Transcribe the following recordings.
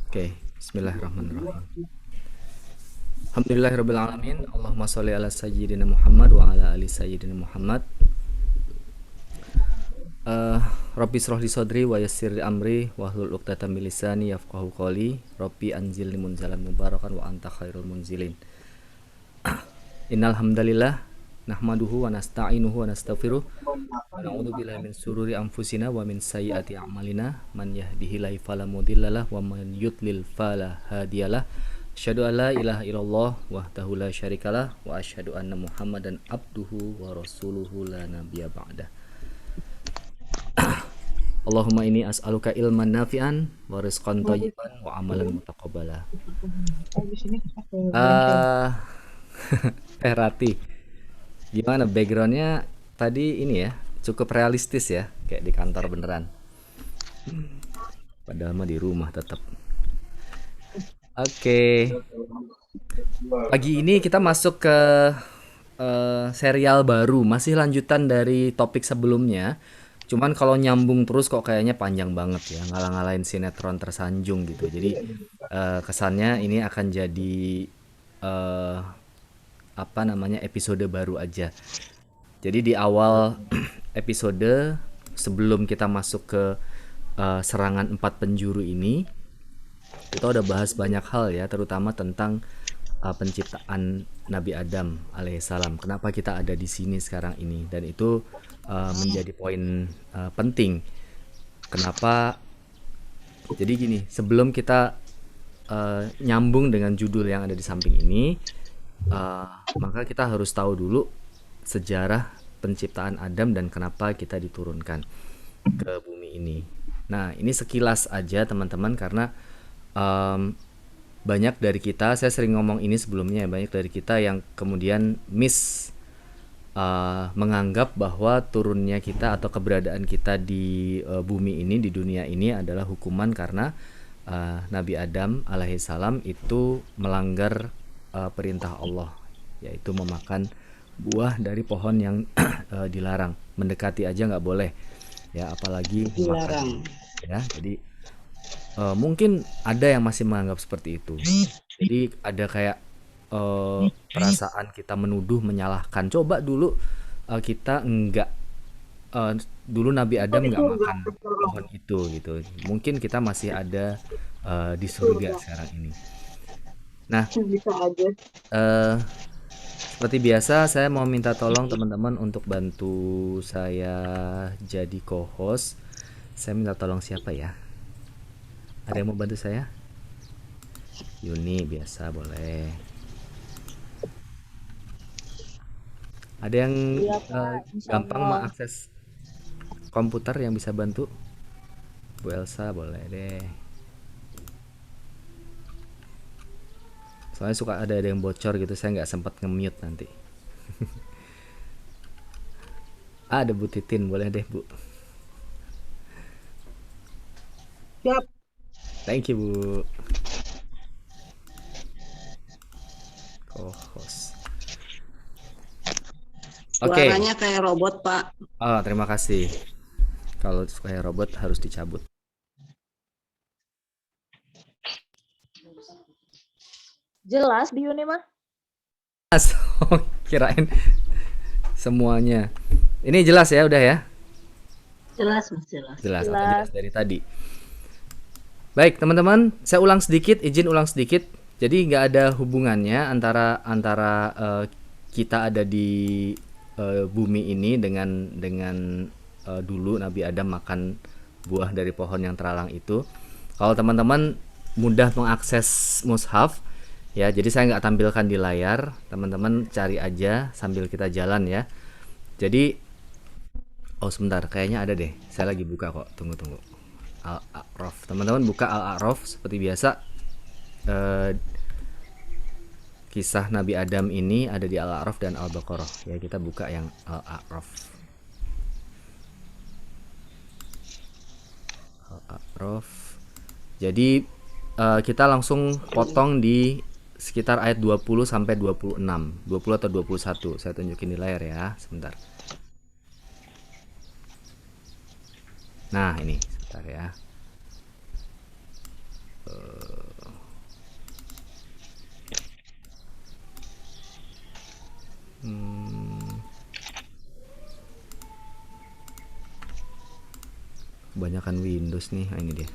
Oke, bismillahirrahmanirrahim. Alhamdulillahirabbil alamin. Allahumma sholli ala sayyidina Muhammad wa ala ali sayyidina Muhammad. Eh, Rabbi shrah li sodri wa yassir li amri wahlul 'uqdatam min lisani yafqahu qawli. Rabbi anzilni munzalan mubarakan wa anta khairul munzilin. Innal hamdalillah nahmaduhu wa nasta'inuhu wa nastaghfiruh wa na'udzu billahi min sururi anfusina wa min sayyiati a'malina man yahdihillahu fala mudhillalah wa man yudlil fala hadiyalah. Asyhadu an la ilaha illallah wahdahu la syarikalah wa asyhadu anna Muhammadan abduhu wa rasuluhu la nabiyya ba'dah. Allahumma inni as'aluka ilman nafi'an wa rizqan thayyiban wa amalan mutaqabbala. Ah, Rati, gimana backgroundnya tadi ini ya? Cukup realistis ya, kayak di kantor beneran. Padahal mah di rumah tetap. Oke, pagi ini kita masuk ke serial baru, masih lanjutan dari topik sebelumnya. Cuman kalau nyambung terus kok kayaknya panjang banget ya, ngalah-ngalahin sinetron tersanjung gitu. Jadi kesannya ini akan jadi eh, apa namanya episode baru aja. Jadi di awal episode sebelum kita masuk ke serangan empat penjuru ini, kita udah bahas banyak hal ya, terutama tentang penciptaan Nabi Adam alaihissalam. Kenapa kita ada di sini sekarang ini? Dan itu menjadi poin penting. Kenapa? Jadi gini, sebelum kita nyambung dengan judul yang ada di samping ini, eh, maka kita harus tahu dulu sejarah penciptaan Adam dan kenapa kita diturunkan ke bumi ini. Nah, ini sekilas aja teman-teman karena em, banyak dari kita, saya sering ngomong ini sebelumnya, banyak dari kita yang kemudian menganggap bahwa turunnya kita atau keberadaan kita di bumi ini, di dunia ini adalah hukuman karena Nabi Adam alaihissalam itu melanggar perintah Allah, yaitu memakan buah dari pohon yang dilarang, mendekati aja nggak boleh, ya apalagi Dilarang. makan. Ya, jadi mungkin ada yang masih menganggap seperti itu. Jadi ada kayak perasaan kita menuduh, menyalahkan. Coba dulu kita enggak dulu Nabi Adam nggak makan pohon itu gitu. Mungkin kita masih ada di surga sekarang ini. Nah, Bisa aja. eh, seperti biasa saya mau minta tolong teman-teman untuk bantu saya jadi co-host. Saya minta tolong siapa ya? Ada yang mau bantu saya? Yuni biasa boleh. Ada yang Iya Pak, insya gampang Allah. mengakses komputer yang bisa bantu? Bu Elsa boleh deh. Soalnya suka ada yang bocor gitu, saya nggak sempat nge-mute nanti. Ah, ada Bu Titin, boleh deh Bu. Siap. Thank you Bu. Co-host. Oke. Suaranya kayak robot Pak. Ah, terima kasih. Kalau suka robot harus dicabut. Jelas di Uni mah. Oh, kirain semuanya. Ini jelas ya, udah ya? Jelas Mas, jelas. Jelas atau jelas Jelas. dari tadi. Baik, teman-teman, saya ulang sedikit, izin ulang sedikit. Jadi nggak ada hubungannya antara antara kita ada di bumi ini dengan dulu Nabi Adam makan buah dari pohon yang terlarang itu. Kalau teman-teman mudah mengakses mushaf, ya, jadi saya nggak tampilkan di layar, teman-teman cari aja sambil kita jalan ya. Jadi, oh sebentar, kayaknya ada deh. Saya lagi buka kok. Tunggu. Al-A'raf. Teman-teman buka Al-A'raf seperti biasa. Eh, Kisah Nabi Adam ini ada di Al-A'raf dan Al-Baqarah. Ya, kita buka yang Al-A'raf. Al-A'raf. Jadi kita langsung potong di sekitar ayat 20 sampai 26. 20 atau 21. Saya tunjukin di layar ya, sebentar. Nah, ini sebentar ya. Hmm, kebanyakan Windows nih. Ah, ini dia.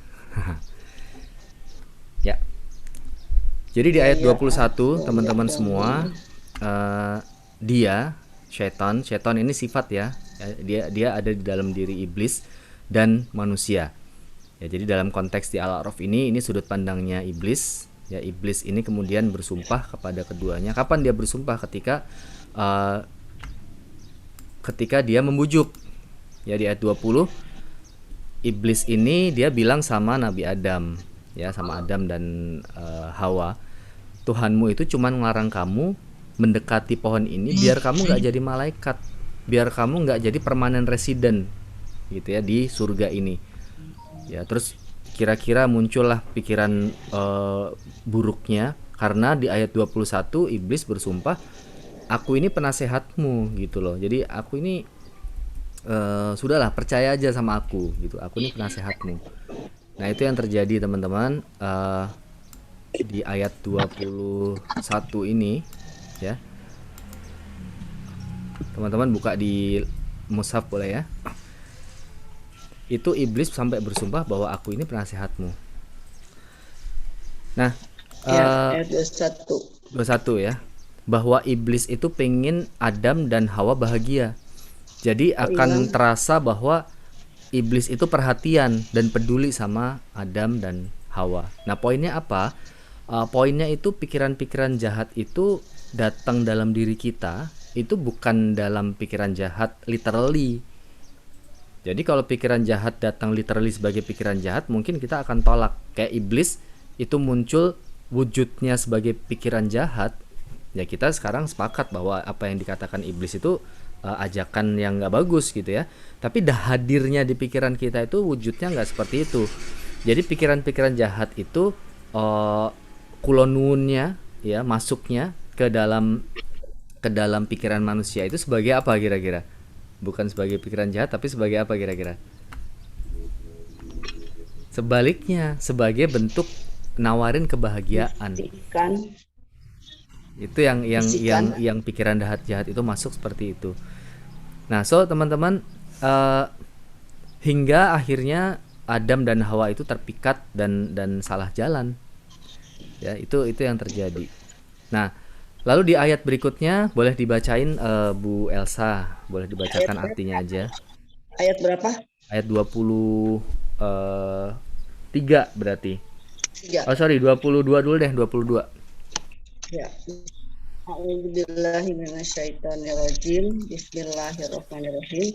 Ya. Jadi di ayat 21, teman-teman semua, dia setan ini sifat ya. Dia ada di dalam diri iblis dan manusia. Ya, jadi dalam konteks di Al-A'raf ini sudut pandangnya iblis. Ya, iblis ini kemudian bersumpah kepada keduanya. Kapan dia bersumpah? Eh, ketika dia membujuk. Ya, di ayat 20 iblis ini dia bilang sama Nabi Adam, ya, sama Adam dan Hawa, Tuhanmu itu cuma ngelarang kamu mendekati pohon ini biar kamu nggak jadi malaikat, biar kamu nggak jadi permanent resident gitu ya di surga ini. Ya, terus kira-kira muncullah pikiran buruknya karena di ayat 21 iblis bersumpah, aku ini penasehatmu gitu loh. Jadi aku ini sudahlah percaya aja sama aku gitu. Aku ini penasehatmu. Nah, itu yang terjadi teman-teman di ayat 21 ini ya. Teman-teman buka di mushaf boleh ya. Itu iblis sampai bersumpah bahwa aku ini penasehatmu. Nah, Ya, ayat 21. 21 ya. Bahwa iblis itu pengen Adam dan Hawa bahagia. Jadi akan terasa bahwa iblis itu perhatian dan peduli sama Adam dan Hawa. Nah, poinnya apa? Poinnya itu pikiran-pikiran jahat itu datang dalam diri kita, itu bukan dalam pikiran jahat literally. Jadi kalau pikiran jahat datang literally sebagai pikiran jahat, mungkin kita akan tolak. Kayak iblis itu muncul wujudnya sebagai pikiran jahat, ya kita sekarang sepakat bahwa apa yang dikatakan iblis itu ajakan yang nggak bagus gitu ya. Tapi hadirnya di pikiran kita itu wujudnya nggak seperti itu. Jadi pikiran-pikiran jahat itu kulonunnya ya masuknya ke dalam pikiran manusia itu sebagai apa kira-kira? Bukan sebagai pikiran jahat tapi sebagai apa kira-kira? Sebaliknya, sebagai bentuk nawarin kebahagiaan. Bisikan. Itu yang pikiran jahat itu masuk seperti itu. Nah, so teman-teman hingga akhirnya Adam dan Hawa itu terpikat dan salah jalan. Ya, itu yang terjadi. Nah, lalu di ayat berikutnya boleh dibacain Bu Elsa, boleh dibacakan artinya aja. Ayat berapa? Ayat 23 berarti. Ya. Oh, sorry, 22 dulu deh, 22. Ya. A'udzubillahi minasyaitonirrajim. Bismillahirrahmanirrahim.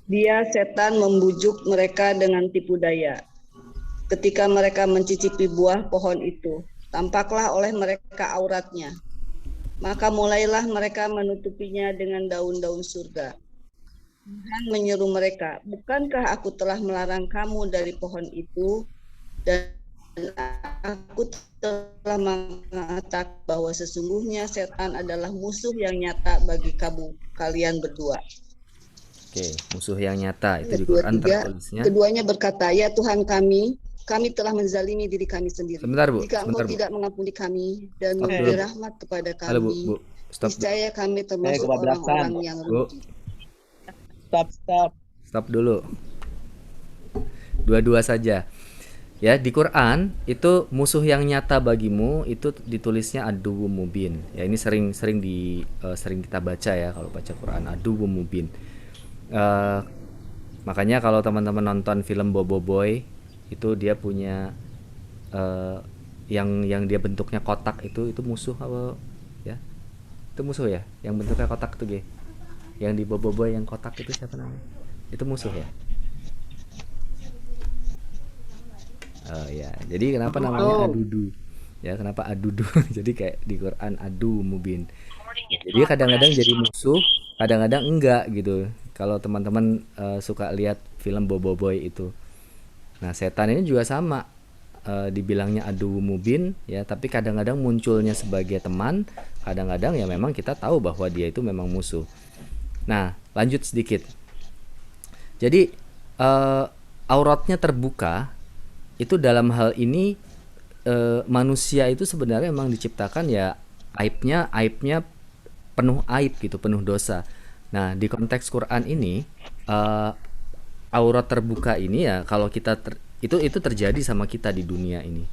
Dia setan membujuk mereka dengan tipu daya. Ketika mereka mencicipi buah pohon itu, tampaklah oleh mereka auratnya. Maka mulailah mereka menutupinya dengan daun-daun surga. Tuhan menyeru mereka, bukankah aku telah melarang kamu dari pohon itu? Dan aku telah mengatakan bahwa sesungguhnya setan adalah musuh yang nyata bagi kalian berdua. Oke, musuh yang nyata itu di Quran tertulisnya. Keduanya berkata, ya Tuhan kami telah menzalimi diri kami sendiri. Sebentar, Bu. Jika Engkau tidak mengampuni kami dan memberi rahmat kepada kami, halo, Bu. Stop. Niscaya kami termasuk orang-orang yang rugi. Stop dulu. Dua-dua saja. Ya, di Quran itu musuh yang nyata bagimu itu ditulisnya adu mubin. Ya, ini sering kita baca ya kalau baca Quran, adu mubin. Makanya kalau teman-teman nonton film Bobo Boy itu dia punya yang dia bentuknya kotak itu musuh apa ya? Itu musuh ya? Yang bentuknya kotak tuh, yang di Bobo Boy yang kotak itu siapa namanya? Itu musuh ya? Oh ya, jadi kenapa namanya adudu? Ya, kenapa adudu? Jadi kayak di Quran adu mubin. Jadi kadang-kadang jadi musuh, kadang-kadang enggak gitu. Kalau teman-teman suka lihat film Bobo Boy itu. Nah, setan ini juga sama. Dibilangnya adu mubin ya, tapi kadang-kadang munculnya sebagai teman, kadang-kadang ya memang kita tahu bahwa dia itu memang musuh. Nah, lanjut sedikit. Jadi eh, auratnya terbuka itu dalam hal ini, manusia itu sebenarnya memang diciptakan ya aibnya aibnya penuh aib gitu, penuh dosa. Nah, di konteks Quran ini, eh, aurat terbuka ini ya kalau itu terjadi sama kita di dunia ini.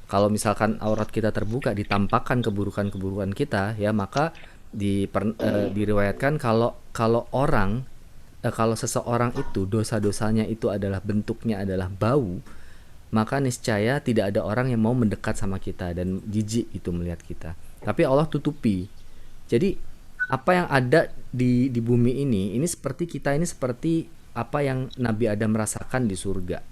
Kalau misalkan aurat kita terbuka, ditampakkan keburukan-keburukan kita, ya maka diriwayatkan kalau kalau orang kalau seseorang itu dosa-dosanya itu adalah bentuknya adalah bau, maka niscaya tidak ada orang yang mau mendekat sama kita dan jijik itu melihat kita. Tapi Allah tutupi. Jadi apa yang ada di bumi ini seperti kita ini seperti apa yang Nabi Adam rasakan di surga.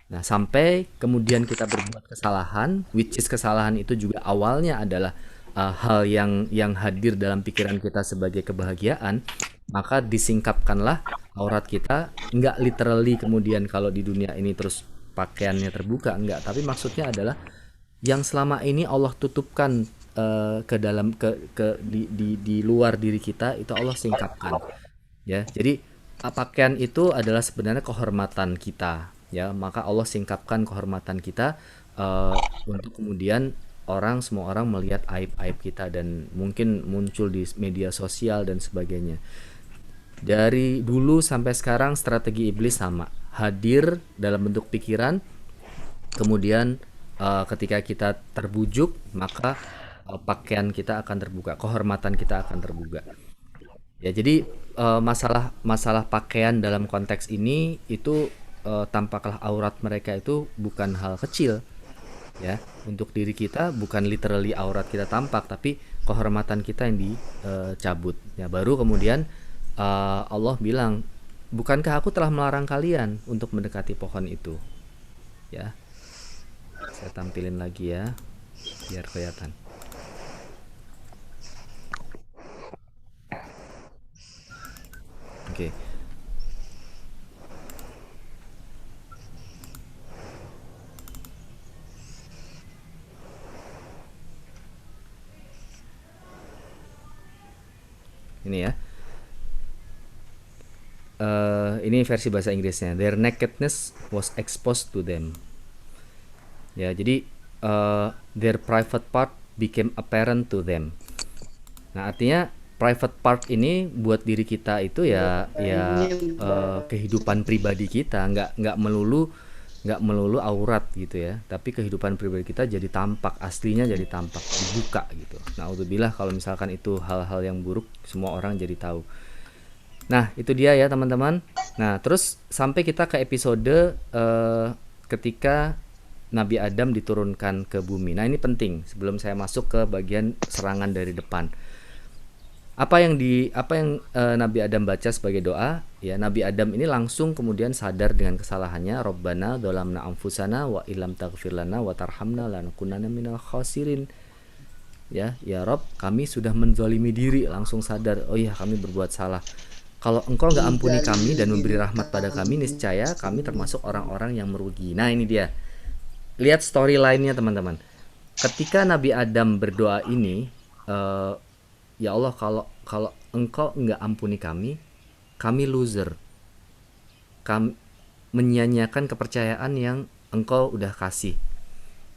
Nah, sampai kemudian kita berbuat kesalahan, which is kesalahan itu juga awalnya adalah hal yang hadir dalam pikiran kita sebagai kebahagiaan, maka disingkapkanlah aurat kita, nggak literally kemudian kalau di dunia ini terus pakaiannya terbuka, enggak, tapi maksudnya adalah yang selama ini Allah tutupkan ke dalam di luar diri kita itu Allah singkapkan, ya. Jadi pakaian itu adalah sebenarnya kehormatan kita, ya, maka Allah singkapkan kehormatan kita, eh, untuk kemudian semua orang melihat aib-aib kita dan mungkin muncul di media sosial dan sebagainya. Dari dulu sampai sekarang strategi iblis sama, hadir dalam bentuk pikiran, kemudian ketika kita terbujuk maka pakaian kita akan terbuka, kehormatan kita akan terbuka. Ya, jadi masalah masalah pakaian dalam konteks ini itu, tampaklah aurat mereka itu bukan hal kecil, ya. Untuk diri kita bukan literally aurat kita tampak, tapi kehormatan kita yang dicabut. Ya, baru kemudian Allah bilang, bukankah aku telah melarang kalian untuk mendekati pohon itu? Ya, saya tampilin lagi ya, biar kelihatan. Oke. Ini ya. Ini versi bahasa Inggrisnya. Their nakedness was exposed to them. Ya, jadi their private part became apparent to them. Nah, artinya private part ini buat diri kita itu ya kehidupan pribadi kita, nggak melulu aurat gitu ya. Tapi kehidupan pribadi kita jadi tampak, aslinya jadi tampak, dibuka gitu. Nah, udzubillah kalau misalkan itu hal-hal yang buruk, semua orang jadi tahu. Nah, itu dia ya teman-teman. Nah, terus sampai kita ke episode ketika Nabi Adam diturunkan ke bumi. Nah, ini penting sebelum saya masuk ke bagian serangan dari depan. Apa yang Nabi Adam baca sebagai doa, ya, Nabi Adam ini langsung kemudian sadar dengan kesalahannya. Rabbana dzalamna anfusana wa illam taghfir lana wa tarhamna lanakunanna minal khasirin. Ya Rob, kami sudah menzalimi diri, langsung sadar, oh iya kami berbuat salah. Kalau engkau nggak ampuni kami dan memberi rahmat pada kami, niscaya kami termasuk orang-orang yang merugi. Nah, ini dia. Lihat storyline-nya teman-teman. Ketika Nabi Adam berdoa ini, eh, ya Allah, kalau kalau engkau nggak ampuni kami loser. Kami menyia-nyiakan kepercayaan yang engkau udah kasih,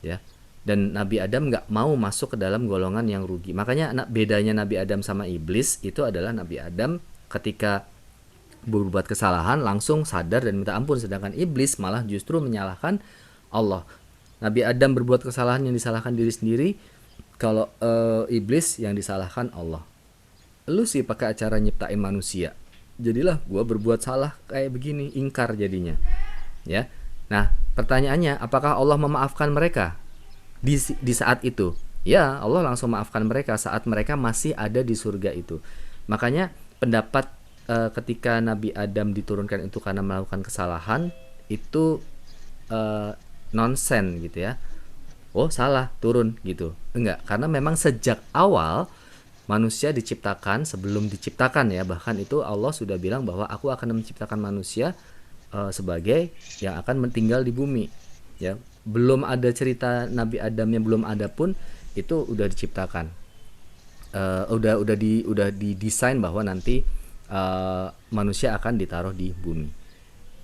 ya. Dan Nabi Adam nggak mau masuk ke dalam golongan yang rugi. Makanya bedanya Nabi Adam sama iblis itu adalah Nabi Adam ketika berbuat kesalahan langsung sadar dan minta ampun, sedangkan iblis malah justru menyalahkan Allah. Nabi Adam berbuat kesalahan yang disalahkan diri sendiri, kalau iblis yang disalahkan Allah. Lu sih pakai acara nyiptain manusia, jadilah gua berbuat salah kayak begini, ingkar jadinya, ya. Nah, pertanyaannya, apakah Allah memaafkan mereka di saat itu? Ya, Allah langsung maafkan mereka saat mereka masih ada di surga itu. Makanya pendapat ketika Nabi Adam diturunkan itu karena melakukan kesalahan itu nonsen gitu ya. Oh, salah turun gitu. Enggak, karena memang sejak awal manusia diciptakan, sebelum diciptakan ya, bahkan itu Allah sudah bilang bahwa aku akan menciptakan manusia sebagai yang akan tinggal di bumi, ya. Belum ada cerita Nabi Adamnya, belum ada pun itu udah diciptakan. Udah didesain bahwa nanti manusia akan ditaruh di bumi.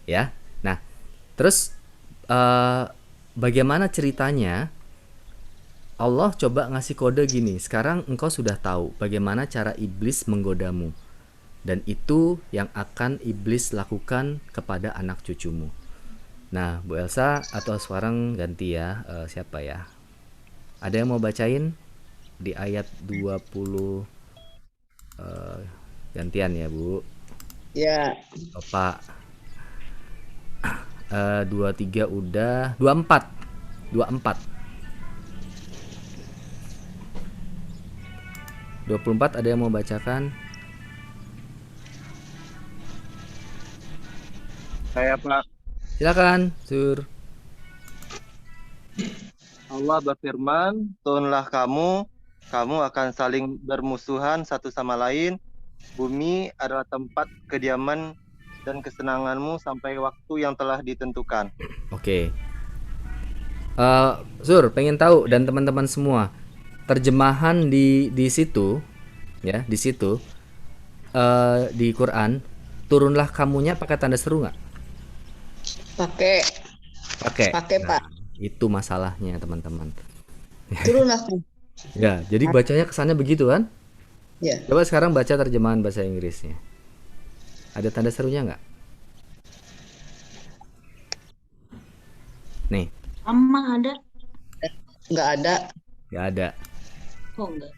ya. Nah, terus eh, bagaimana ceritanya Allah coba ngasih kode gini, sekarang engkau sudah tahu bagaimana cara iblis menggodamu. Dan itu yang akan iblis lakukan kepada anak cucumu. Nah, Bu Elsa atau sekarang ganti ya, siapa ya? Ada yang mau bacain di ayat 20 gantian ya, Bu? Ya, Bapak 23 udah, 24. 24. 24 ada yang mau bacakan? Saya Pak, Silakan, Sur. Allah berfirman, turunlah kamu akan saling bermusuhan satu sama lain. Bumi adalah tempat kediaman dan kesenanganmu sampai waktu yang telah ditentukan. Oke. Sur, pengen tahu dan teman-teman semua, terjemahan di situ ya, di situ di Quran, turunlah kamunya pakai tanda seru nggak? pakai Pakai. pakai Pak. Itu masalahnya, teman-teman. Turunlah kamu. Ya, jadi bacanya kesannya begitu kan? Ya, Coba sekarang baca terjemahan bahasa Inggrisnya. Ada tanda serunya nggak? Nih, Ama ada? nggak ada. nggak ada, Oh enggak.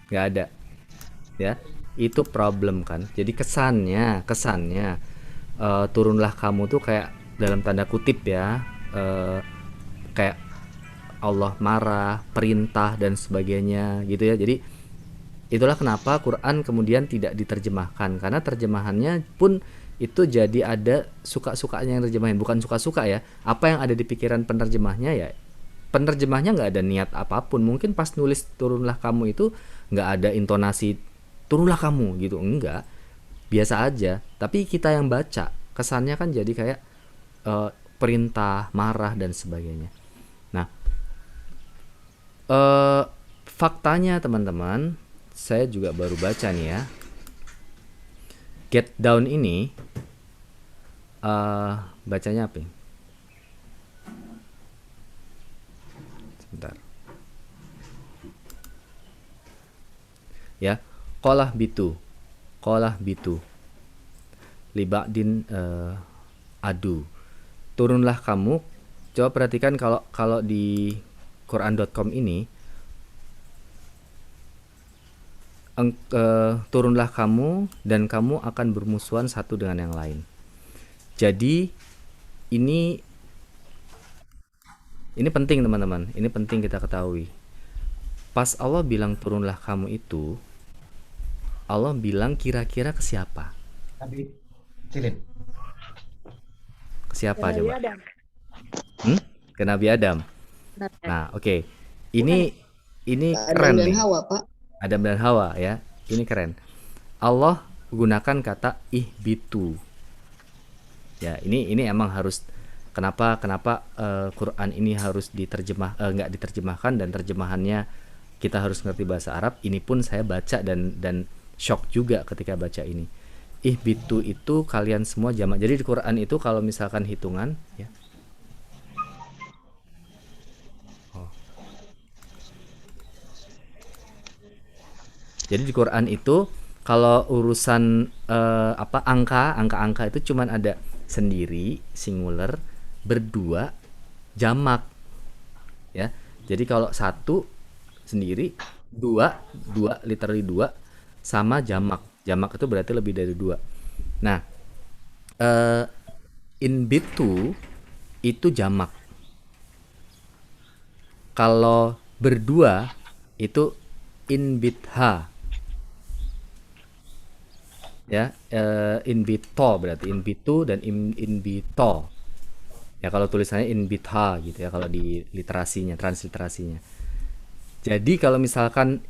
nggak ada. Ya, itu problem kan. Jadi kesannya turunlah kamu tuh kayak dalam tanda kutip ya, kayak Allah marah, perintah dan sebagainya gitu ya. Jadi itulah kenapa Quran kemudian tidak diterjemahkan, karena terjemahannya pun itu jadi ada suka-sukanya yang terjemahin, bukan suka-suka ya. Apa yang ada di pikiran penerjemahnya ya. Penerjemahnya nggak ada niat apapun. Mungkin pas nulis turunlah kamu itu nggak ada intonasi turunlah kamu gitu, enggak. Biasa aja. Tapi kita yang baca kesannya kan jadi kayak perintah, marah dan sebagainya. Nah, faktanya teman-teman, saya juga baru baca nih ya. Get Down ini bacanya apa? Sebentar. Ya, Qolah bitu. Liba'din adu. Turunlah kamu. Coba perhatikan kalau kalau di Quran.com ini turunlah kamu dan kamu akan bermusuhan satu dengan yang lain. Jadi ini penting teman-teman, ini penting kita ketahui. Pas Allah bilang turunlah kamu itu, Allah bilang kira-kira ke siapa? Tapi Cilin. Ke siapa Nabi coba? Adam. Ke Nabi Adam. Nah, oke. Ini Adam keren dan nih. Hawa, Pak. Adam dan Hawa ya. Ini keren. Allah gunakan kata ihbitu. Ya, ini emang harus kenapa Quran ini harus nggak diterjemahkan dan terjemahannya kita harus ngerti bahasa Arab. Ini pun saya baca dan shock juga ketika baca ini. Ihbitu itu kalian semua jamak. Jadi di Quran itu kalau misalkan hitungan ya. Jadi di Quran itu kalau urusan angka itu cuman ada sendiri singular, berdua, jamak ya. Jadi kalau satu sendiri, dua literally dua, sama jamak. Jamak itu berarti lebih dari dua. Nah, in bitu itu jamak. Kalau berdua itu in bitha ya, in bito berarti in bitu dan in bito ya, kalau tulisannya in bitha gitu ya kalau di literasinya, transliterasinya. Jadi kalau misalkan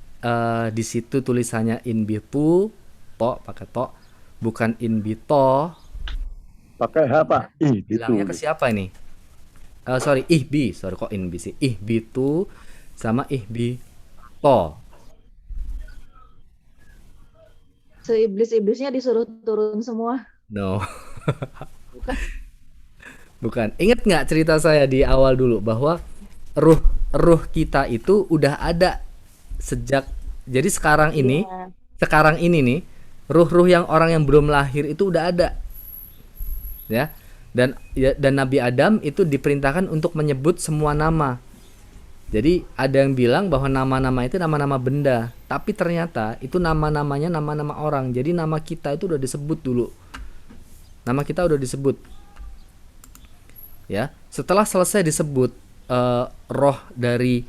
di situ tulisannya in bitu to pakai to, bukan in bito, Pakai apa? bilangnya ke siapa ini? Sorry, sorry kok in bi sih, bitu sama bito. Seiblis-iblisnya disuruh turun semua. No. Bukan. Bukan. Ingat nggak cerita saya di awal dulu bahwa ruh ruh kita itu udah ada sejak, jadi sekarang ini nih, ruh-ruh yang orang yang belum lahir itu udah ada, ya. Dan Nabi Adam itu diperintahkan untuk menyebut semua nama. Jadi ada yang bilang bahwa nama-nama itu nama-nama benda, tapi ternyata itu nama-namanya nama-nama orang. Jadi nama kita itu udah disebut dulu. Nama kita udah disebut. Ya, setelah selesai disebut roh dari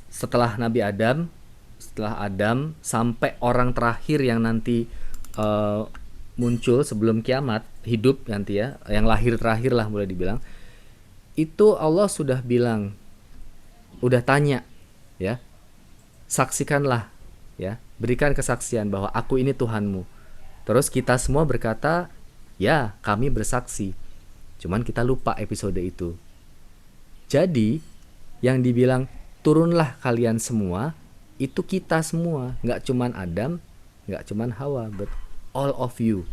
setelah Nabi Adam, setelah Adam sampai orang terakhir yang nanti muncul sebelum kiamat, hidup nanti ya, yang lahir terakhir lah boleh dibilang. Itu Allah sudah bilang, udah tanya, ya. Saksikanlah, ya. Berikan kesaksian bahwa aku ini Tuhanmu. Terus kita semua berkata, ya, kami bersaksi. Cuman kita lupa episode itu. Jadi yang dibilang turunlah kalian semua, itu kita semua, nggak cuman Adam, nggak cuman Hawa, but all of you.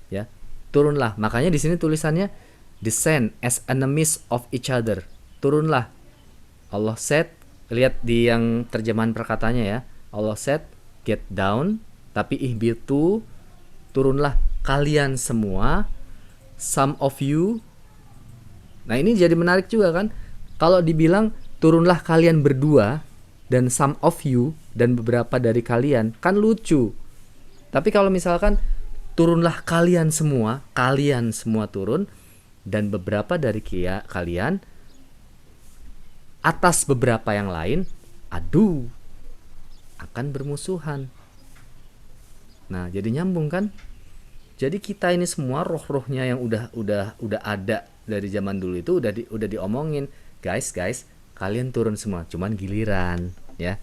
Ya, turunlah. Makanya di sini tulisannya descend as enemies of each other. Turunlah. Allah said, lihat di yang terjemahan perkataannya ya. Allah said, get down, tapi ihbitu, turunlah kalian semua, some of you. Nah, ini jadi menarik juga kan. Kalau dibilang turunlah kalian berdua dan some of you dan beberapa dari kalian, kan lucu. Tapi kalau misalkan turunlah kalian semua turun dan beberapa dari kalian atas beberapa yang lain, aduh, akan bermusuhan. Nah, jadi nyambung kan? Jadi kita ini semua roh-rohnya yang udah ada dari zaman dulu itu udah diomongin, guys, kalian turun semua, cuman giliran ya.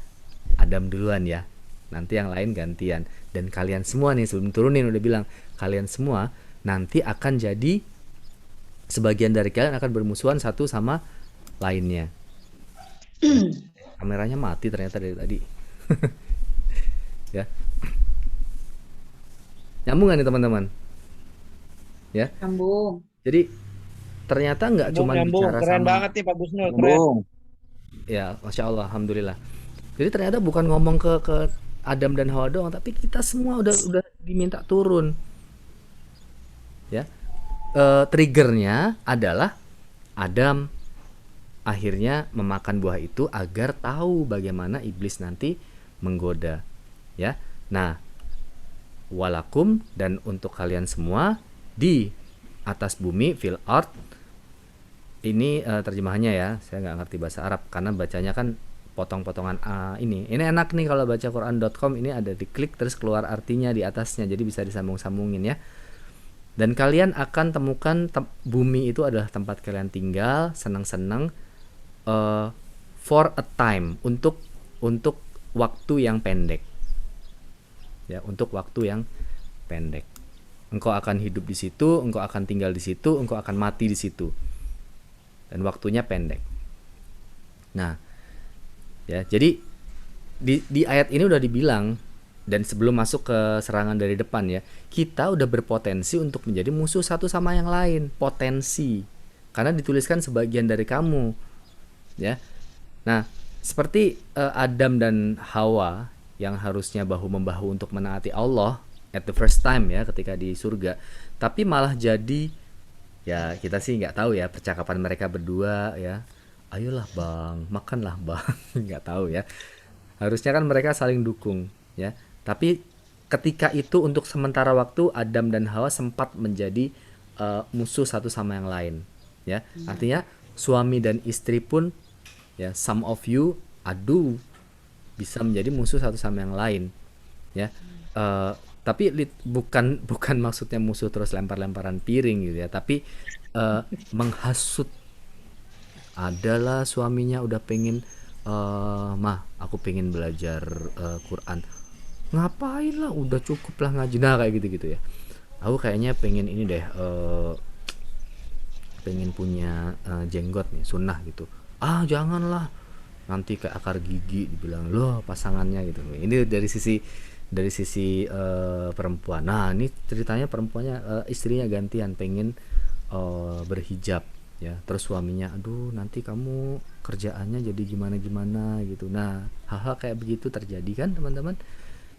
Adam duluan ya. Nanti yang lain gantian. Dan kalian semua nih sebelum turunin udah bilang, kalian semua nanti akan jadi, sebagian dari kalian akan bermusuhan satu sama lainnya. Kameranya mati ternyata dari tadi. Ya. Nyambung gak nih teman-teman? Ya. Sambung. Jadi ternyata nggak cuma bicara keren sama, banget nih Pak Busnul, keren. ya, masya Allah, alhamdulillah. Jadi ternyata bukan ngomong ke Adam dan Hawa doang, tapi kita semua udah diminta turun. Ya, triggernya adalah Adam akhirnya memakan buah itu agar tahu bagaimana iblis nanti menggoda. Ya, nah, walakum, dan untuk kalian semua di atas bumi, fil ard. Ini terjemahannya ya, saya nggak ngerti bahasa Arab karena bacanya kan potong-potongan ini enak nih kalau baca Quran.com, ini ada diklik terus keluar artinya di atasnya, jadi bisa disambung-sambungin ya. Dan kalian akan temukan bumi itu adalah tempat kalian tinggal, senang-senang, for a time, untuk waktu yang pendek. Ya, untuk waktu yang pendek. Engkau akan hidup di situ, engkau akan tinggal di situ, engkau akan mati di situ. Dan waktunya pendek. Nah, ya, jadi di ayat ini udah dibilang, dan sebelum masuk ke serangan dari depan ya, kita udah berpotensi untuk menjadi musuh satu sama yang lain, potensi. Karena dituliskan sebagian dari kamu, ya. Nah, seperti Adam dan Hawa yang harusnya bahu-membahu untuk menaati Allah at the first time ya, ketika di surga, tapi malah jadi, ya kita sih nggak tahu ya percakapan mereka berdua ya, ayolah bang, makanlah bang, nggak tahu ya. Harusnya kan mereka saling dukung ya, tapi ketika itu untuk sementara waktu Adam dan Hawa sempat menjadi musuh satu sama yang lain ya. Artinya suami dan istri pun ya, some of you, aduh, bisa menjadi musuh satu sama yang lain ya. Tapi bukan maksudnya musuh terus lempar-lemparan piring gitu ya, tapi menghasut. Adalah suaminya udah pengen, mah aku pengen belajar Quran. Ngapain lah, udah cukup lah ngaji, nah kayak gitu-gitu ya. Aku kayaknya pengen ini deh, pengen punya jenggot nih, sunnah gitu. Ah janganlah, nanti kayak akar gigi, dibilang loh pasangannya gitu. Ini dari sisi perempuan. Nah ini ceritanya perempuannya, istrinya gantian pengen berhijab ya. Terus suaminya, aduh nanti kamu kerjaannya jadi gimana-gimana gitu. Nah, hal-hal kayak begitu terjadi kan teman-teman.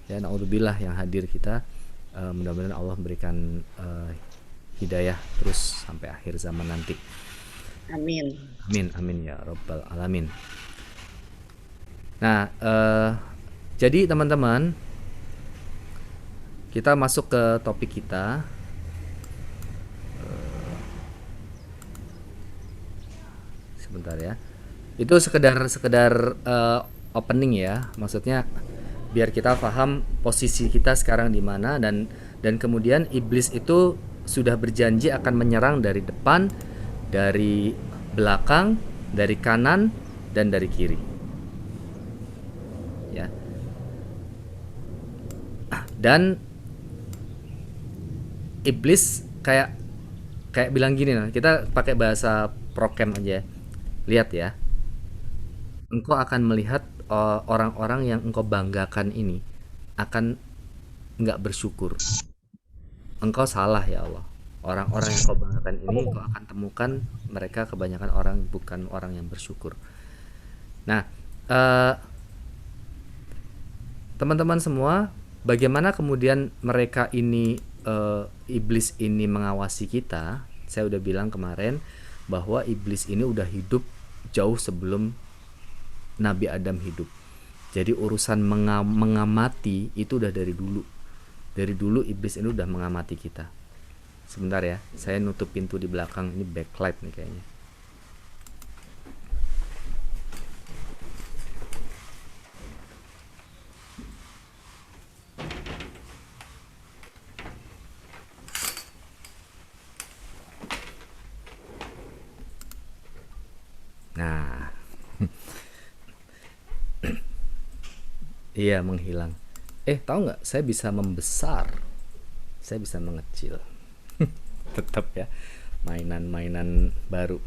Ya, naudzubillah yang hadir kita, mudah-mudahan Allah memberikan hidayah terus sampai akhir zaman nanti. Amin. Amin, amin ya Rabbal Alamin. Nah, jadi teman-teman, kita masuk ke topik kita. Sebentar ya. Itu sekedar opening ya. Maksudnya biar kita paham posisi kita sekarang di mana, dan kemudian iblis itu sudah berjanji akan menyerang dari depan, dari belakang, dari kanan, dan dari kiri. Ya. Dan iblis kayak bilang gini, nah, kita pakai bahasa prokem aja. Lihat ya, engkau akan melihat orang-orang yang engkau banggakan ini akan nggak bersyukur. Engkau salah ya Allah. Orang-orang yang kau banggakan ini engkau akan temukan mereka kebanyakan orang bukan orang yang bersyukur. Nah, eh, teman-teman semua, bagaimana kemudian mereka ini, iblis ini mengawasi kita? Saya udah bilang kemarin bahwa iblis ini udah hidup jauh sebelum Nabi Adam hidup. Jadi urusan mengamati itu udah dari dulu. Dari dulu iblis ini udah mengamati kita. Sebentar ya, saya nutup pintu di belakang, ini backlight nih kayaknya. Nah, iya menghilang. Tahu nggak? Saya bisa membesar, saya bisa mengecil. Tetap ya, mainan-mainan baru.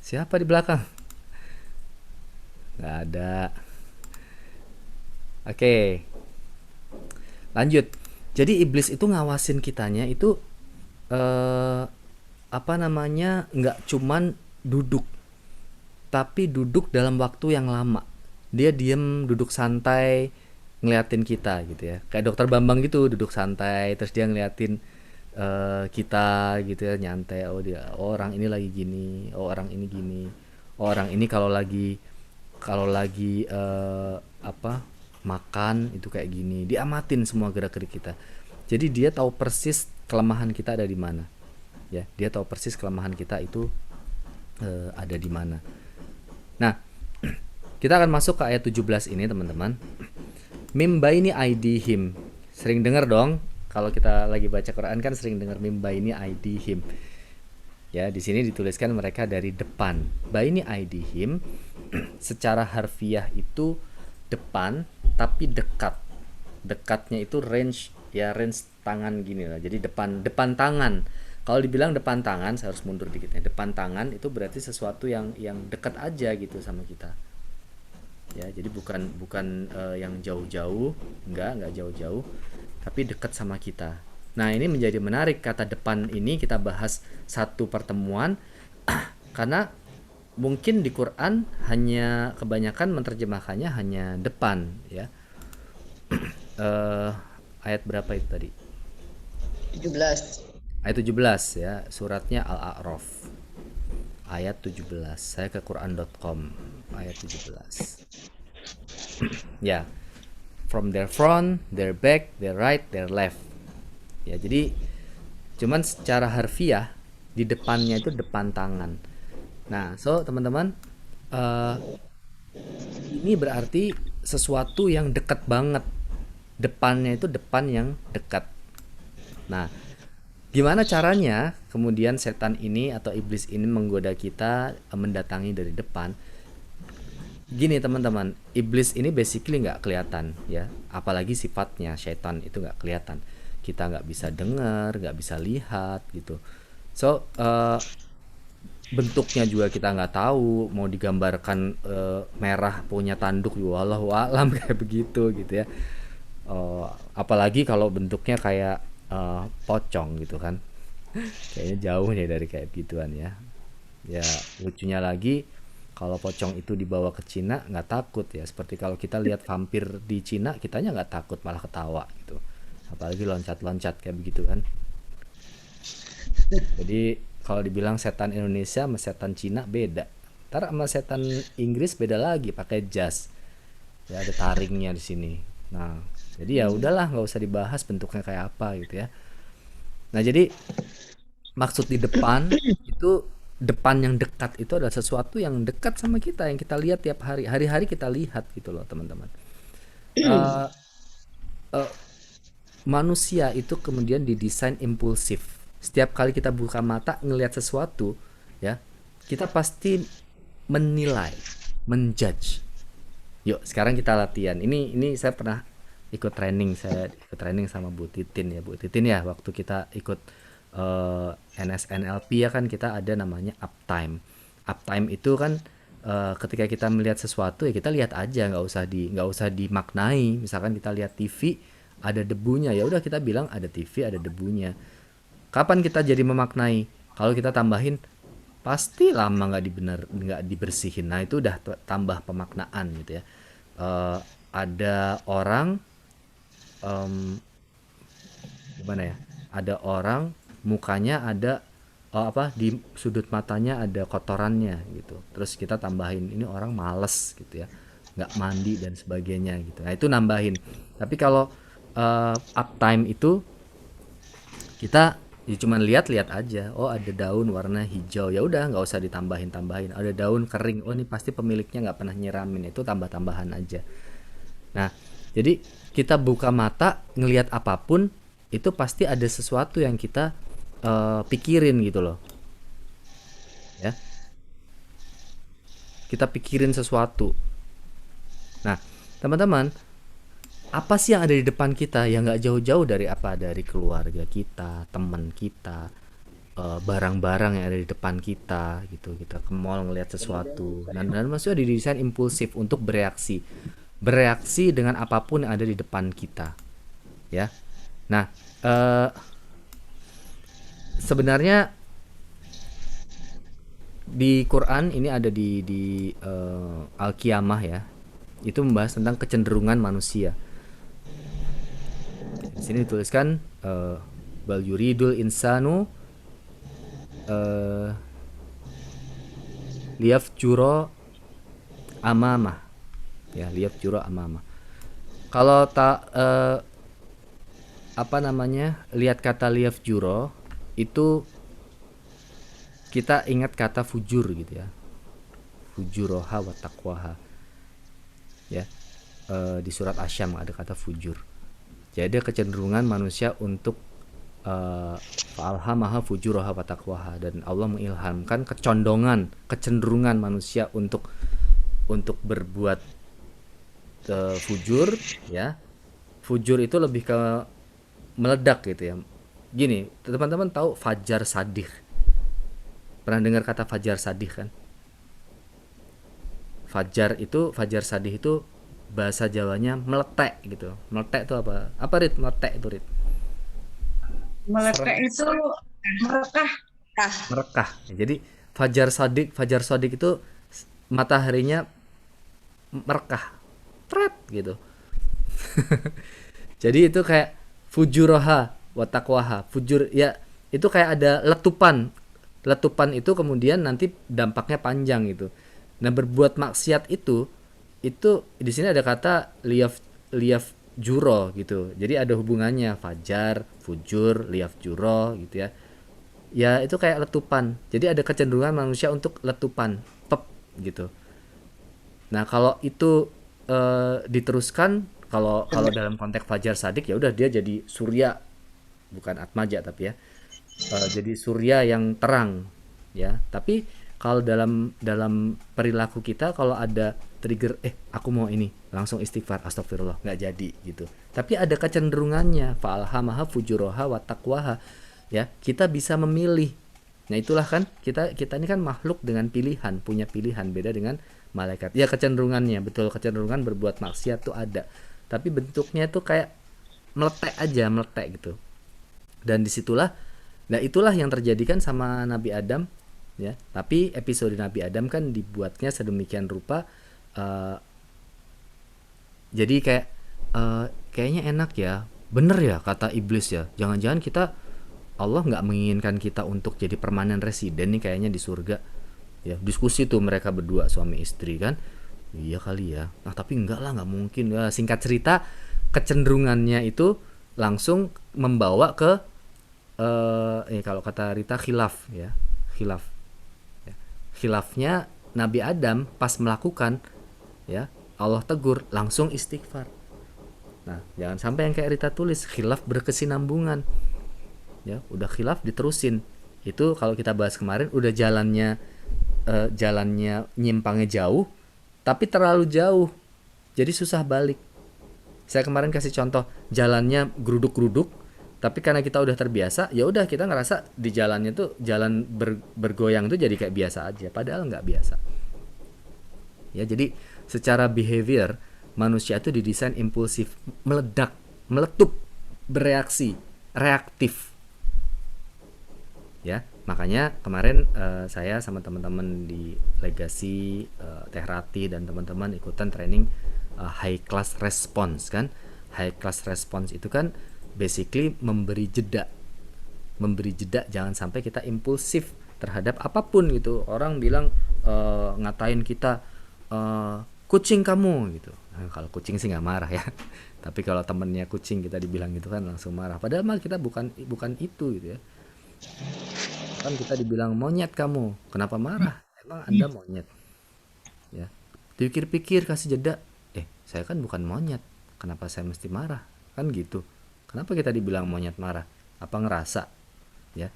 Siapa di belakang? Nggak ada. Oke, lanjut. Jadi iblis itu ngawasin kitanya itu, eh, apa namanya, nggak cuman duduk, tapi duduk dalam waktu yang lama. Dia diem, duduk santai, ngeliatin kita gitu ya. Kayak Dokter Bambang gitu, duduk santai, terus dia ngeliatin kita gitu ya, nyantai. Oh orang ini lagi gini, oh orang ini gini, oh orang ini kalau lagi apa makan itu kayak gini. Diamatin semua gerak-gerik kita. Jadi dia tahu persis kelemahan kita ada di mana. Ya, dia tahu persis kelemahan kita itu ada di mana. Nah, kita akan masuk ke ayat 17 ini teman-teman. Mim baini aidihim. Sering dengar dong kalau kita lagi baca Quran kan sering dengar mim baini aidihim. Ya, di sini dituliskan mereka dari depan. Baini aidihim secara harfiah itu depan tapi dekat. Dekatnya itu range tangan gini lah. Jadi depan tangan. Kalau dibilang depan tangan, saya harus mundur dikit ya. Depan tangan itu berarti sesuatu yang dekat aja gitu sama kita. Ya, jadi bukan yang jauh-jauh, enggak jauh-jauh, tapi dekat sama kita. Nah, ini menjadi menarik, kata depan ini kita bahas satu pertemuan karena mungkin di Quran hanya kebanyakan menerjemahkannya hanya depan ya. Ayat berapa itu tadi? 17. Ayat 17 ya, suratnya Al-A'raf. Ayat 17. Saya ke quran.com ayat 17. Ya. From their front, their back, their right, their left. Ya, jadi cuman secara harfiah di depannya itu depan tangan. Nah, so teman-teman, ini berarti sesuatu yang dekat banget. Depannya itu depan yang dekat. Nah, gimana caranya kemudian setan ini atau iblis ini menggoda kita mendatangi dari depan? Gini teman-teman, iblis ini basically nggak kelihatan ya, apalagi sifatnya setan itu nggak kelihatan. Kita nggak bisa dengar, nggak bisa lihat gitu. So bentuknya juga kita nggak tahu. Mau digambarkan merah punya tanduk, wallahu alam kayak begitu gitu ya. Apalagi kalau bentuknya kayak pocong gitu kan. Kayaknya jauh nih dari kayak gituan ya. Ya lucunya lagi kalau pocong itu dibawa ke Cina nggak takut ya. Seperti kalau kita lihat vampir di Cina, kitanya nggak takut malah ketawa gitu. Apalagi loncat-loncat kayak begitu kan. Jadi kalau dibilang setan Indonesia sama setan Cina beda. Ntar sama setan Inggris beda lagi pakai jas. Ya ada taringnya di sini. Nah, jadi ya udahlah nggak usah dibahas bentuknya kayak apa gitu ya. Nah, jadi maksud di depan itu depan yang dekat itu adalah sesuatu yang dekat sama kita yang kita lihat tiap hari. Hari-hari kita lihat gitu loh, teman-teman. Eh, eh, Manusia itu kemudian didesain impulsif. Setiap kali kita buka mata ngelihat sesuatu, ya, kita pasti menilai, menjudge. Yuk, sekarang kita latihan. Ini saya pernah ikut training, saya ikut training sama Bu Titin ya, Bu Titin ya, waktu kita ikut NSNLP ya kan kita ada namanya uptime. Uptime itu kan ketika kita melihat sesuatu ya kita lihat aja, nggak usah dimaknai. Misalkan kita lihat TV ada debunya, ya udah kita bilang ada TV ada debunya. Kapan kita jadi memaknai? Kalau kita tambahin pasti lama nggak dibersihin. Nah itu udah tambah pemaknaan gitu ya. Ada orang gimana ya? Ada orang mukanya ada di sudut matanya ada kotorannya gitu. Terus kita tambahin ini orang males gitu ya, nggak mandi dan sebagainya gitu. Nah itu nambahin. Tapi kalau uptime itu kita ya cuman lihat-lihat aja. Oh ada daun warna hijau, ya udah nggak usah ditambahin. Ada daun kering, oh ini pasti pemiliknya nggak pernah nyiramin, itu tambah-tambahan aja. Nah jadi kita buka mata ngelihat apapun itu pasti ada sesuatu yang kita pikirin gitu loh ya, kita pikirin sesuatu. Nah teman-teman, apa sih yang ada di depan kita yang nggak jauh-jauh dari dari keluarga kita, teman kita, barang-barang yang ada di depan kita gitu. Kita ke mall ngelihat sesuatu dan maksudnya didesain impulsif untuk bereaksi dengan apapun yang ada di depan kita ya. Nah sebenarnya di Quran ini ada di Al-Qiyamah ya, itu membahas tentang kecenderungan manusia. Di sini dituliskan bal yuridul insanu liyafjura amamah ya, liyafjura amamah. Kalau tak lihat kata liyafjura itu kita ingat kata fujur gitu ya, fujuroha wa taqwaha ya. Di surat Asyam ada kata fujur. Jadi ada kecenderungan manusia untuk fa'alhamaha fujuroha wa taqwaha, dan Allah mengilhamkan kecenderungan manusia untuk berbuat fujur ya. Fujur itu lebih ke meledak gitu ya. Gini, teman-teman tahu Fajar Sadih? Pernah dengar kata Fajar Sadih kan? Fajar Sadih itu bahasa Jawanya meletek gitu. Meletek itu apa? Apa Rit? Meletek itu Rit? Meletek itu merekah. Merekah. Jadi Fajar Sadik itu mataharinya merekah. Tret gitu. Jadi itu kayak fujuroha wa taqwaha. Fujur ya itu kayak ada letupan. Letupan itu kemudian nanti dampaknya panjang gitu. Nah, berbuat maksiat itu di sini ada kata liyaf juro gitu. Jadi ada hubungannya fajar, fujur, liyaf juro gitu ya. Ya itu kayak letupan. Jadi ada kecenderungan manusia untuk letupan, pep gitu. Nah, kalau itu diteruskan, kalau dalam konteks Fajar Sadik ya udah dia jadi surya, bukan atmaja tapi ya. Jadi surya yang terang ya. Tapi kalau dalam perilaku kita kalau ada trigger aku mau ini, langsung istighfar, astagfirullah, nggak jadi gitu. Tapi ada kecenderungannya, fa'alhamaha fujuroha wa taqwaha ya. Kita bisa memilih. Nah itulah kan kita ini kan makhluk dengan pilihan, punya pilihan, beda dengan malaikat. Ya kecenderungannya, betul, kecenderungan berbuat maksiat tuh ada. Tapi bentuknya tuh kayak meletek aja, meletek gitu. Dan disitulah, nah itulah yang terjadi kan sama Nabi Adam, ya. Tapi episode Nabi Adam kan dibuatnya sedemikian rupa, eh, jadi kayak kayaknya enak ya, bener ya kata iblis ya. Jangan-jangan kita Allah nggak menginginkan kita untuk jadi permanen residen nih kayaknya di surga. Ya diskusi tuh mereka berdua suami istri kan. Iya kali ya. Nah tapi enggak lah, nggak mungkin. Ya, singkat cerita kecenderungannya itu langsung membawa ke kalau kata Rita khilaf ya, khilaf. Ya. Khilafnya Nabi Adam pas melakukan, ya Allah tegur langsung istighfar. Nah jangan sampai yang kayak Rita tulis khilaf berkesinambungan, ya udah khilaf diterusin. Itu kalau kita bahas kemarin udah jalannya nyimpangnya jauh tapi terlalu jauh jadi susah balik. Saya kemarin kasih contoh jalannya geruduk-geruduk, tapi karena kita udah terbiasa, ya udah kita ngerasa di jalannya tuh jalan bergoyang tuh jadi kayak biasa aja, padahal nggak biasa. Ya jadi secara behavior manusia itu didesain impulsif, meledak, meletup, bereaksi, reaktif. Ya makanya kemarin saya sama teman-teman di Legasi, Teh Rati dan teman-teman ikutan training high class response kan. High class response itu kan basically memberi jeda, jangan sampai kita impulsif terhadap apapun gitu. Orang bilang ngatain kita, kucing kamu gitu. Nah, kalau kucing sih nggak marah ya, tapi kalau temennya kucing kita dibilang gitu kan langsung marah, padahal mah kita bukan itu gitu ya. Kan kita dibilang monyet kamu, kenapa marah? Emang Anda monyet? Ya. Dipikir-pikir, kasih jeda. Saya kan bukan monyet. Kenapa saya mesti marah? Kan gitu. Kenapa kita dibilang monyet marah? Apa ngerasa? Ya.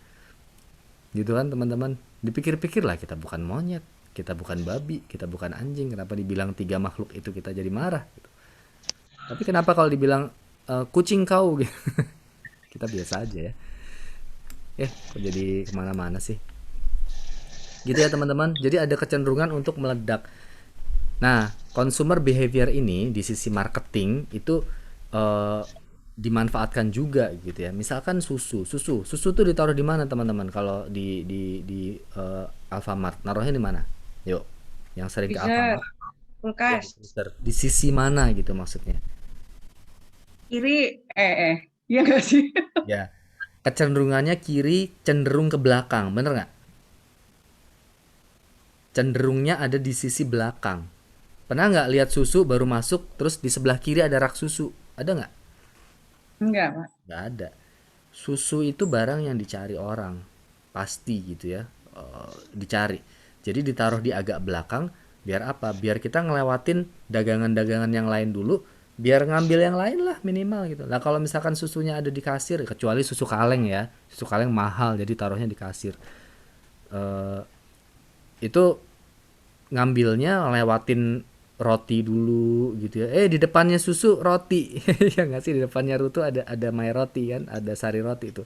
Gitu kan teman-teman. Dipikir-pikir lah, kita bukan monyet, kita bukan babi, kita bukan anjing. Kenapa dibilang 3 makhluk itu kita jadi marah gitu. Tapi kenapa kalau dibilang kucing kau gitu? Kita biasa aja ya. Kok jadi kemana-mana sih? Gitu ya teman-teman. Jadi ada kecenderungan untuk meledak. Nah, consumer behavior ini di sisi marketing itu dimanfaatkan juga gitu ya. Misalkan susu tuh ditaruh di mana teman-teman? Kalau di Alfamart, naruhnya di mana? Yuk, yang sering ke Freezer, Alfamart, ya di kulkas, freezer. Di sisi mana gitu maksudnya? kiri, iya nggak sih? Ya, kecenderungannya kiri, cenderung ke belakang, bener nggak? Cenderungnya ada di sisi belakang. Pernah nggak lihat susu baru masuk, terus di sebelah kiri ada rak susu? Ada nggak? Enggak, Pak. Nggak ada. Susu itu barang yang dicari orang, pasti gitu ya, dicari. Jadi ditaruh di agak belakang, biar apa? Biar kita ngelewatin dagangan-dagangan yang lain dulu, biar ngambil yang lain lah minimal gitu. Nah kalau misalkan susunya ada di kasir, kecuali susu kaleng ya, susu kaleng mahal, jadi taruhnya di kasir. Eh, itu ngambilnya lewatin roti dulu gitu ya. Di depannya susu roti. Ya nggak sih, di depannya Rutu ada my roti kan, ada sari roti itu.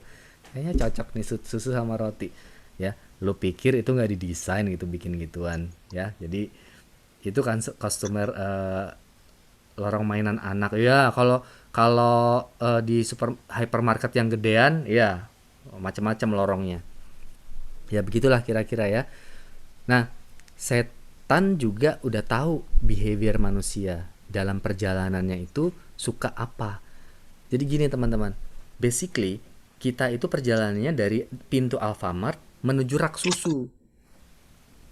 Kayaknya cocok nih susu sama roti. Ya, lu pikir itu nggak didesain gitu bikin gituan ya. Jadi itu kan customer lorong mainan anak. Ya, kalau kalau di hypermarket yang gedean ya macam-macam lorongnya. Ya begitulah kira-kira ya. Nah, setan juga udah tahu behavior manusia dalam perjalanannya itu suka apa. Jadi gini teman-teman, basically kita itu perjalanannya dari pintu Alfamart menuju rak susu.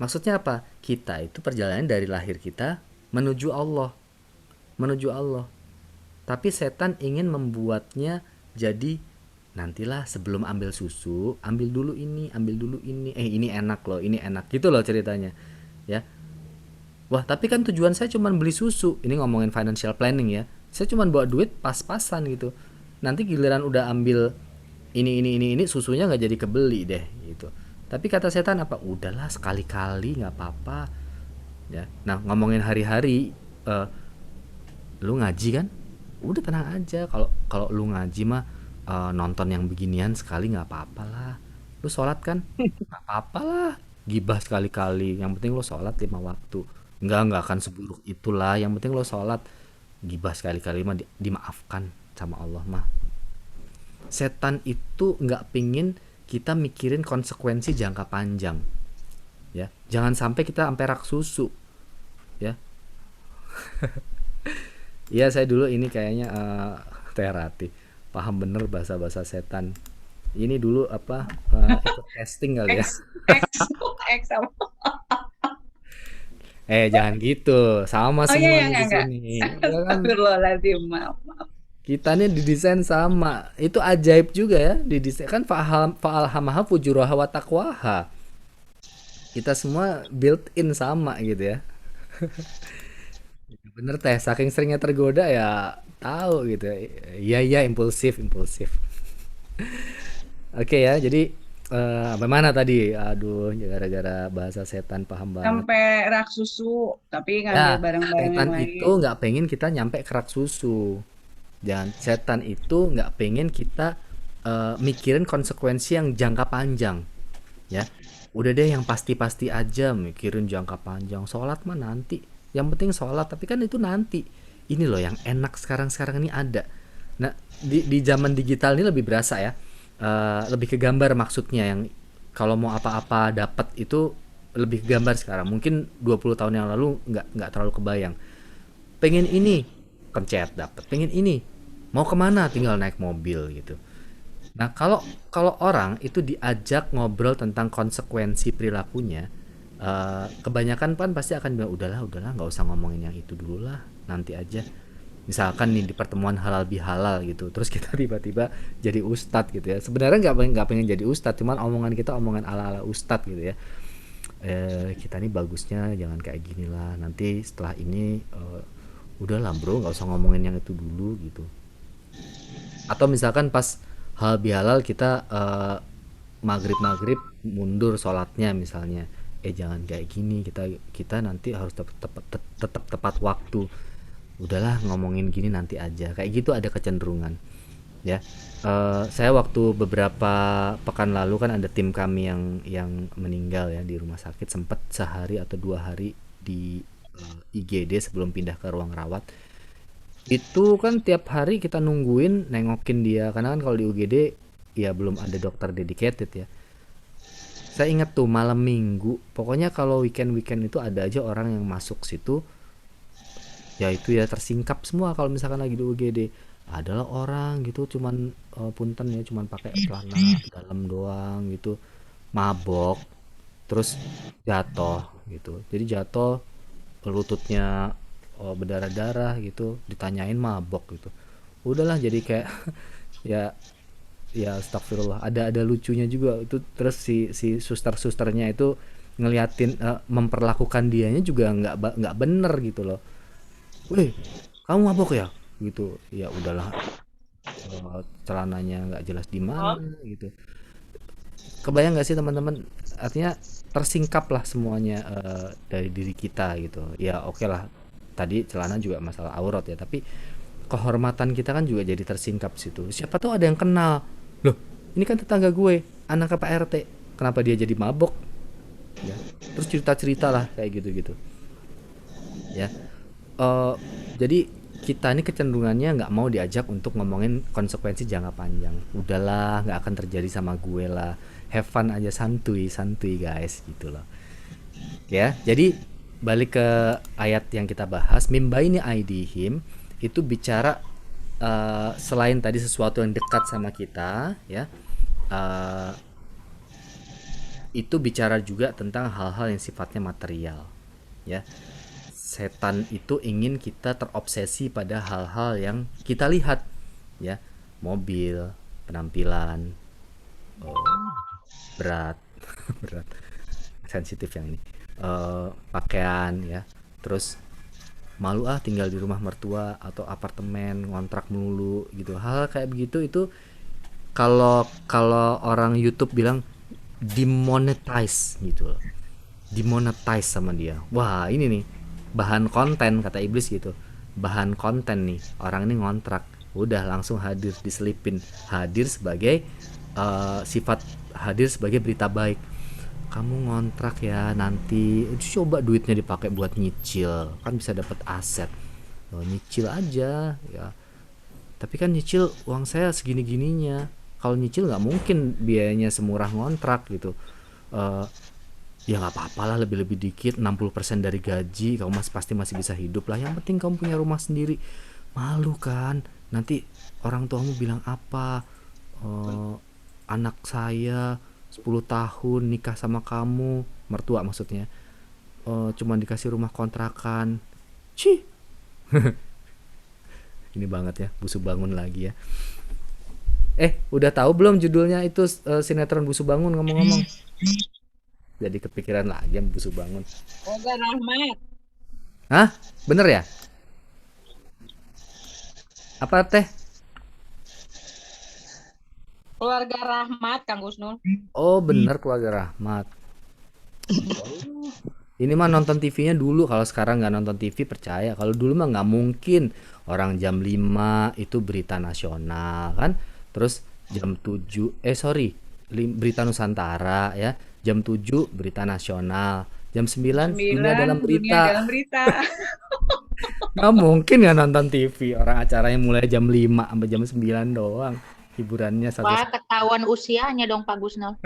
Maksudnya apa? Kita itu perjalanan dari lahir kita menuju Allah, menuju Allah. Tapi setan ingin membuatnya jadi nantilah sebelum ambil susu, ambil dulu ini, ambil dulu ini. Ini enak loh, ini enak. Gitu loh ceritanya. Ya. Wah, tapi kan tujuan saya cuma beli susu. Ini ngomongin financial planning ya. Saya cuma bawa duit pas-pasan gitu. Nanti giliran udah ambil ini susunya nggak jadi kebeli deh gitu. Tapi kata setan apa? Udahlah sekali-kali nggak apa-apa. Ya. Nah, ngomongin hari-hari, lu ngaji kan? Udah tenang aja. Kalau lu ngaji mah nonton yang beginian sekali nggak apa-apa lah. Lu sholat kan? Nggak apa-apa lah. Gibah sekali-kali. Yang penting lu sholat 5 waktu. Nggak akan seburuk itulah. Yang penting lu sholat. Gibah sekali-kali mah dimaafkan sama Allah mah. setan itu nggak pingin kita mikirin konsekuensi jangka panjang, ya. Jangan sampai kita sampai rak susu, ya. Iya, saya dulu ini kayaknya terapi paham bener bahasa-bahasa setan. Ini dulu apa ikut casting kali ya. X X X apa? Jangan gitu, sama Oh iya ya, semuanya di enggak. sini. Ya kan, Astagfirullahaladzim, maaf. kita nih didesain sama. Itu ajaib juga ya, didesain kan fa'alhamaha fujuraha wa taqwaha. Kita semua built in sama gitu ya. Bener teh, saking seringnya tergoda ya tahu gitu ya. Iya iya, impulsif impulsif. Oke ya, jadi bagaimana tadi? Aduh, gara-gara bahasa setan paham banget. Sampai rak susu, tapi ngambil Ya, barang-barang setan yang itu lain. nggak pengen kita nyampe kerak susu. Jangan, setan itu nggak pengen kita mikirin konsekuensi yang jangka panjang, ya. Udah deh yang pasti-pasti aja mikirin jangka panjang. Sholat mah nanti. Yang penting sholat, tapi kan itu nanti. Ini loh yang enak sekarang-sekarang ini ada. Nah, di zaman digital ini lebih berasa ya. Lebih ke gambar maksudnya, yang kalau mau apa-apa dapat itu lebih ke gambar sekarang. Mungkin 20 tahun yang lalu nggak terlalu kebayang. Pengen ini, pencet dapat. Pengen ini, mau kemana tinggal naik mobil gitu. Nah, kalau kalau orang itu diajak ngobrol tentang konsekuensi perilakunya, kebanyakan kan pasti akan bilang udahlah, udahlah, nggak usah ngomongin yang itu dulu lah, nanti aja. Misalkan nih di pertemuan halal bihalal gitu, terus kita tiba-tiba jadi ustadz gitu ya. Sebenarnya nggak pengen jadi ustadz, cuman omongan kita omongan ala-ala ustadz gitu ya. Kita nih bagusnya jangan kayak gini lah. Nanti setelah ini udahlah bro, nggak usah ngomongin yang itu dulu gitu. Atau misalkan pas hal bihalal kita maghrib mundur sholatnya misalnya, jangan kayak gini, kita kita nanti harus tetap tepat waktu, udahlah ngomongin gini nanti aja, kayak gitu ada kecenderungan ya. Saya waktu beberapa pekan lalu kan ada tim kami yang meninggal ya di rumah sakit, sempat sehari atau 2 hari di IGD sebelum pindah ke ruang rawat. Itu kan tiap hari kita nungguin nengokin dia, karena kan kalau di UGD ya belum ada dokter dedicated ya. Saya ingat tuh malam minggu, pokoknya kalau weekend itu ada aja orang yang masuk situ, ya itu ya tersingkap semua. Kalau misalkan lagi di UGD adalah orang gitu, cuman punten ya, cuman pakai celana dalam doang gitu, mabok, terus jatuh gitu. Jadi jatuh, lututnya berdarah-darah gitu, ditanyain mabok gitu. Udahlah jadi kayak ya ya astagfirullah, ada lucunya juga itu. Terus si suster-susternya itu ngeliatin, memperlakukan dianya juga nggak bener gitu loh. Weh, kamu mabok ya gitu. Ya udahlah, celananya nggak jelas di mana gitu. Kebayang nggak sih teman-teman, artinya tersingkap lah semuanya dari diri kita gitu. Ya oke lah, tadi celana juga masalah aurat ya, tapi kehormatan kita kan juga jadi tersingkap situ. Siapa tahu ada yang kenal, loh ini kan tetangga gue, anak Pak RT, kenapa dia jadi mabok ya. Terus cerita-cerita lah kayak gitu-gitu ya. Eh, jadi kita ini kecenderungannya nggak mau diajak untuk ngomongin konsekuensi jangka panjang. Udahlah, nggak akan terjadi sama gue lah. Have fun aja, santuy santuy guys gitu loh. Ya, jadi balik ke ayat yang kita bahas, mimbaini aidihim, itu bicara selain tadi sesuatu yang dekat sama kita ya, eh, itu bicara juga tentang hal-hal yang sifatnya material ya. Setan itu ingin kita terobsesi pada hal-hal yang kita lihat ya, mobil, penampilan, berat berat, sensitif yang ini, pakaian ya. Terus malu tinggal di rumah mertua atau apartemen ngontrak mulu gitu, hal kayak begitu. Itu kalau kalau orang YouTube bilang demonetize gitu loh, demonetize sama dia. Wah ini nih bahan konten kata iblis gitu, bahan konten nih, orang ini ngontrak, udah langsung hadir, diselipin hadir sebagai sifat, hadir sebagai berita baik. Kamu ngontrak ya, nanti coba duitnya dipakai buat nyicil, kan bisa dapat aset. Nyicil aja ya, tapi kan nyicil uang saya segini-gininya, Kalau nyicil nggak mungkin biayanya semurah ngontrak gitu. Eh, ya nggak apa-apa lah, lebih-lebih dikit, 60% dari gaji kamu pasti masih bisa hidup lah, yang penting kamu punya rumah sendiri. Malu kan nanti orang tuamu bilang apa, Eh, anak saya 10 tahun nikah sama kamu, mertua maksudnya, cuma dikasih rumah kontrakan. Cih, ini banget ya, Busu Bangun lagi ya. Udah tahu belum judulnya itu, sinetron Busu Bangun ngomong-ngomong? Jadi kepikiran lagi yang Busu Bangun. Keluarga Rahmat. Hah? Bener ya? Apa teh? Keluarga Rahmat, Kang Gusnul. Oh bener, Keluarga Rahmat. Ini mah nonton TV-nya dulu, kalau sekarang nggak nonton TV percaya. Kalau dulu mah nggak mungkin. Orang jam 5 itu berita nasional kan. Terus jam 7, berita Nusantara ya. Jam 7 berita nasional. Jam 9 dunia 9 dalam dunia berita. dalam berita. Nggak mungkin ya nonton TV. Orang acaranya mulai jam 5 sampai jam 9 doang. Hiburannya satu. Wah, ketahuan usianya dong Pak Gusnul.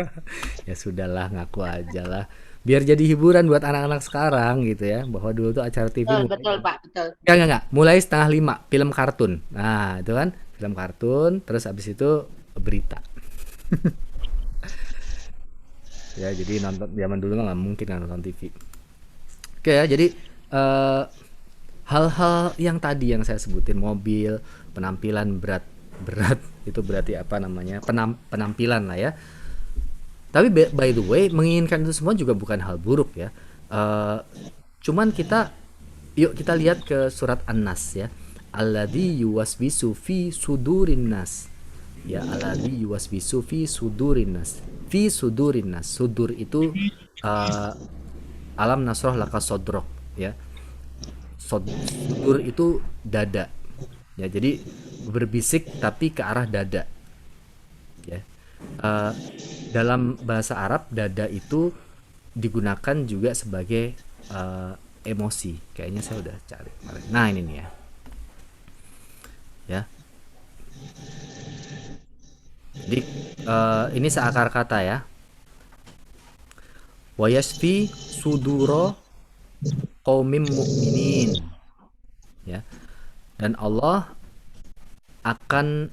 Ya sudahlah, ngaku aja lah. Biar jadi hiburan buat anak-anak sekarang gitu ya. Bahwa dulu tuh acara TV Betul, mulai betul Pak, betul. enggak. Mulai setengah 5 film kartun. Nah, itu kan film kartun, terus abis itu berita. Ya, jadi nonton zaman dulu nggak mungkin kan nonton TV. Oke ya, jadi eh, hal-hal yang tadi yang saya sebutin, mobil, penampilan berat berat itu berarti apa namanya, penampilan lah ya. Tapi by the way, menginginkan itu semua juga bukan hal buruk ya. Eh, Cuman yuk kita lihat ke surat An-Nas ya. Alladzi yuwaswisu fi sudurin nas. Ya, alladzi yuwaswisu fi sudurin nas. Fi sudurin nas. Sudur itu eh, alam nasroh laka sodrok ya. Sudur itu dada. Ya, jadi berbisik tapi ke arah dada. Ya. Eh, Dalam bahasa Arab dada itu digunakan juga sebagai emosi. Kayaknya saya udah cari. Nah, ini nih ya. Ya. Jadi ini seakar kata ya. Wa yasfi suduro qaumim mu'minin. Ya. Dan Allah akan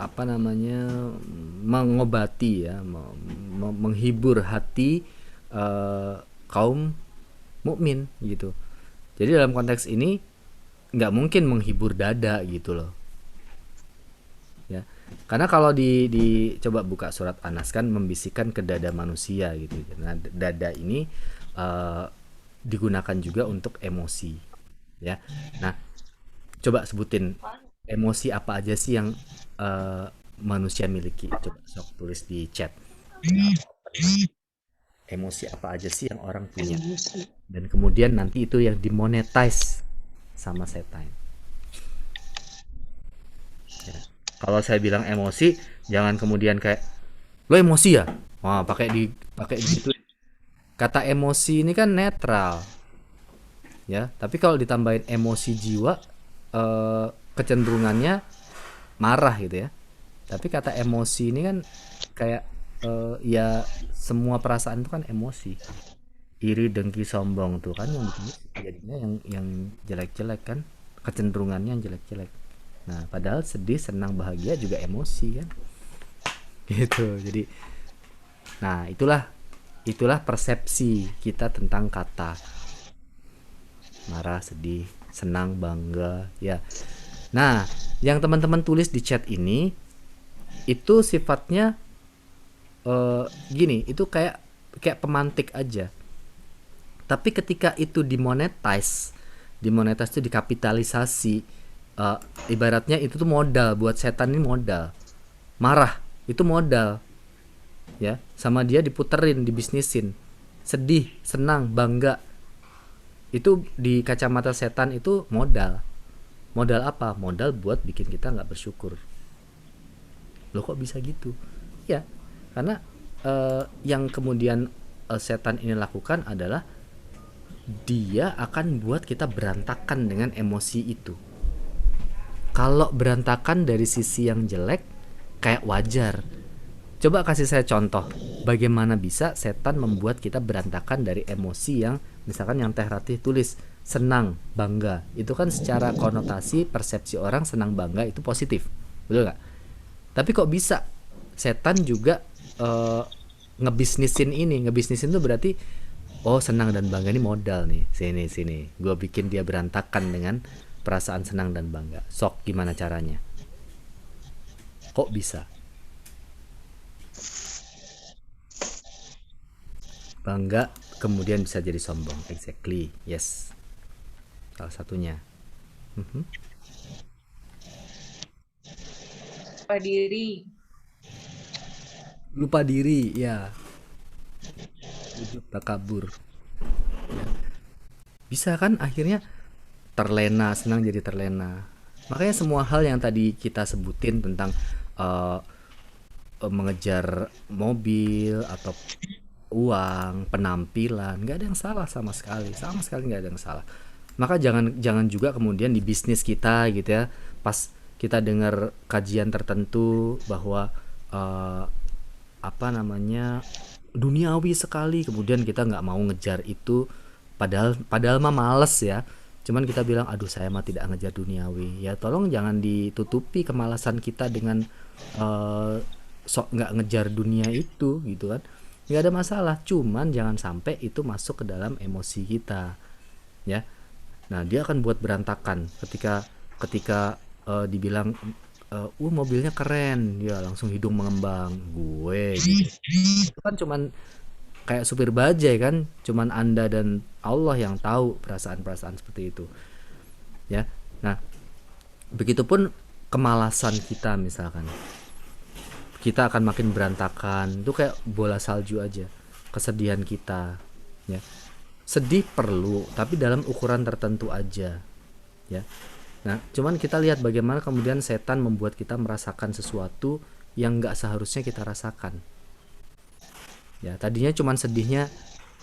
apa namanya, mengobati ya, menghibur hati kaum mukmin gitu. Jadi dalam konteks ini nggak mungkin menghibur dada gitu loh ya, karena kalau coba buka surat Anas kan membisikkan ke dada manusia gitu. Nah, dada ini digunakan juga untuk emosi ya. Nah, coba sebutin emosi apa aja sih yang manusia miliki. Coba sok tulis di chat. Emosi apa aja sih yang orang punya. Dan kemudian nanti itu yang dimonetize sama setan. Ya. Kalau saya bilang emosi, jangan kemudian kayak lo emosi ya? Wah, pakai gitu. Kata emosi ini kan netral. Ya, tapi kalau ditambahin emosi jiwa, kecenderungannya marah gitu ya. Tapi kata emosi ini kan kayak ya semua perasaan itu kan emosi. Iri, dengki, sombong tuh kan yang jadinya yang jelek-jelek kan, kecenderungannya yang jelek-jelek. Nah, padahal sedih, senang, bahagia juga emosi kan. Gitu. Jadi nah, itulah persepsi kita tentang kata marah, sedih, senang, bangga ya. Nah, yang teman-teman tulis di chat ini itu sifatnya gini, itu kayak pemantik aja. Tapi ketika itu dimonetize itu dikapitalisasi, ibaratnya itu tuh modal buat setan. Ini modal. Marah itu modal ya, sama dia diputerin, dibisnisin. Sedih, senang, bangga, itu di kacamata setan itu modal. Modal apa? Modal buat bikin kita nggak bersyukur. Loh, kok bisa gitu? Ya, karena yang kemudian setan ini lakukan adalah dia akan buat kita berantakan dengan emosi itu. Kalau berantakan dari sisi yang jelek, kayak wajar. Coba kasih saya contoh, bagaimana bisa setan membuat kita berantakan dari emosi yang, misalkan yang Teh Ratih tulis, senang, bangga. Itu kan secara konotasi, persepsi orang senang, bangga itu positif. Betul nggak? Tapi kok bisa setan juga ngebisnisin ini? Ngebisnisin itu berarti, oh senang dan bangga ini modal nih. Sini, gue bikin dia berantakan dengan perasaan senang dan bangga. Sok, gimana caranya? Kok bisa? Bangga kemudian bisa jadi sombong. Exactly, yes. Salah satunya. Mhm. Lupa diri. Lupa diri, ya. Ujub takabur. Ya. Bisa kan akhirnya terlena, senang jadi terlena. Makanya semua hal yang tadi kita sebutin tentang eh, mengejar mobil atau uang, penampilan, nggak ada yang salah sama sekali nggak ada yang salah. Maka jangan juga kemudian di bisnis kita gitu ya, pas kita dengar kajian tertentu bahwa eh, apa namanya duniawi sekali, kemudian kita nggak mau ngejar itu, padahal mah males ya. Cuman kita bilang, aduh saya mah tidak ngejar duniawi. Ya tolong jangan ditutupi kemalasan kita dengan sok nggak ngejar dunia itu gitu kan. Nggak ada masalah, cuman jangan sampai itu masuk ke dalam emosi kita ya. Nah dia akan buat berantakan ketika ketika dibilang mobilnya keren, ya langsung hidung mengembang gue gitu. Itu kan cuman kayak supir bajai kan, cuman Anda dan Allah yang tahu perasaan-perasaan seperti itu ya. Nah begitupun kemalasan kita, misalkan kita akan makin berantakan. Itu kayak bola salju aja. Kesedihan kita ya. Sedih perlu, tapi dalam ukuran tertentu aja ya. Nah cuman kita lihat bagaimana kemudian setan membuat kita merasakan sesuatu yang nggak seharusnya kita rasakan ya. Tadinya cuman sedihnya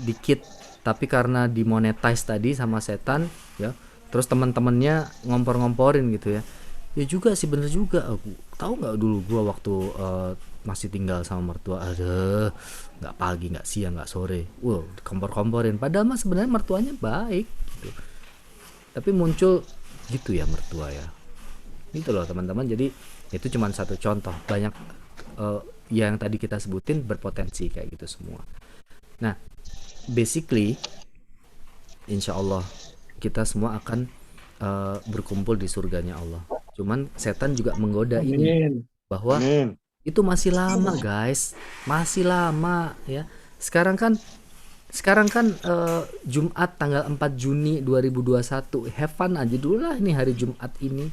dikit, tapi karena dimonetize tadi sama setan ya, terus teman-temannya ngompor-ngomporin gitu ya. Ya juga sih, bener juga. Aku tahu nggak dulu gua waktu masih tinggal sama mertua, ada nggak pagi nggak siang nggak sore, kompor-komporin. Padahal mah sebenarnya mertuanya baik gitu. Tapi muncul gitu ya mertua ya. Itu loh teman-teman. Jadi itu cuma satu contoh, banyak yang tadi kita sebutin berpotensi kayak gitu semua. Nah basically insya Allah kita semua akan berkumpul di surganya Allah. Cuman setan juga menggoda ini bahwa itu masih lama guys, masih lama ya. Sekarang kan Jumat tanggal 4 Juni 2021, have fun aja dulu lah ini hari Jumat ini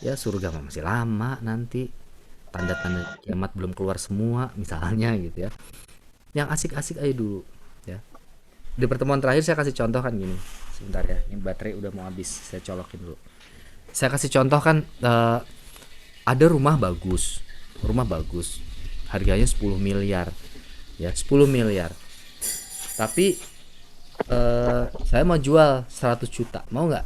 ya. Surga masih lama, nanti tanda-tanda kiamat belum keluar semua misalnya gitu ya. Yang asik-asik aja dulu ya. Di pertemuan terakhir saya kasih contoh kan gini, sebentar ya, ini baterai udah mau habis, saya colokin dulu. Saya kasih contoh kan, ada rumah bagus, harganya 10 miliar ya, 10 miliar. Tapi saya mau jual 100 juta, mau nggak?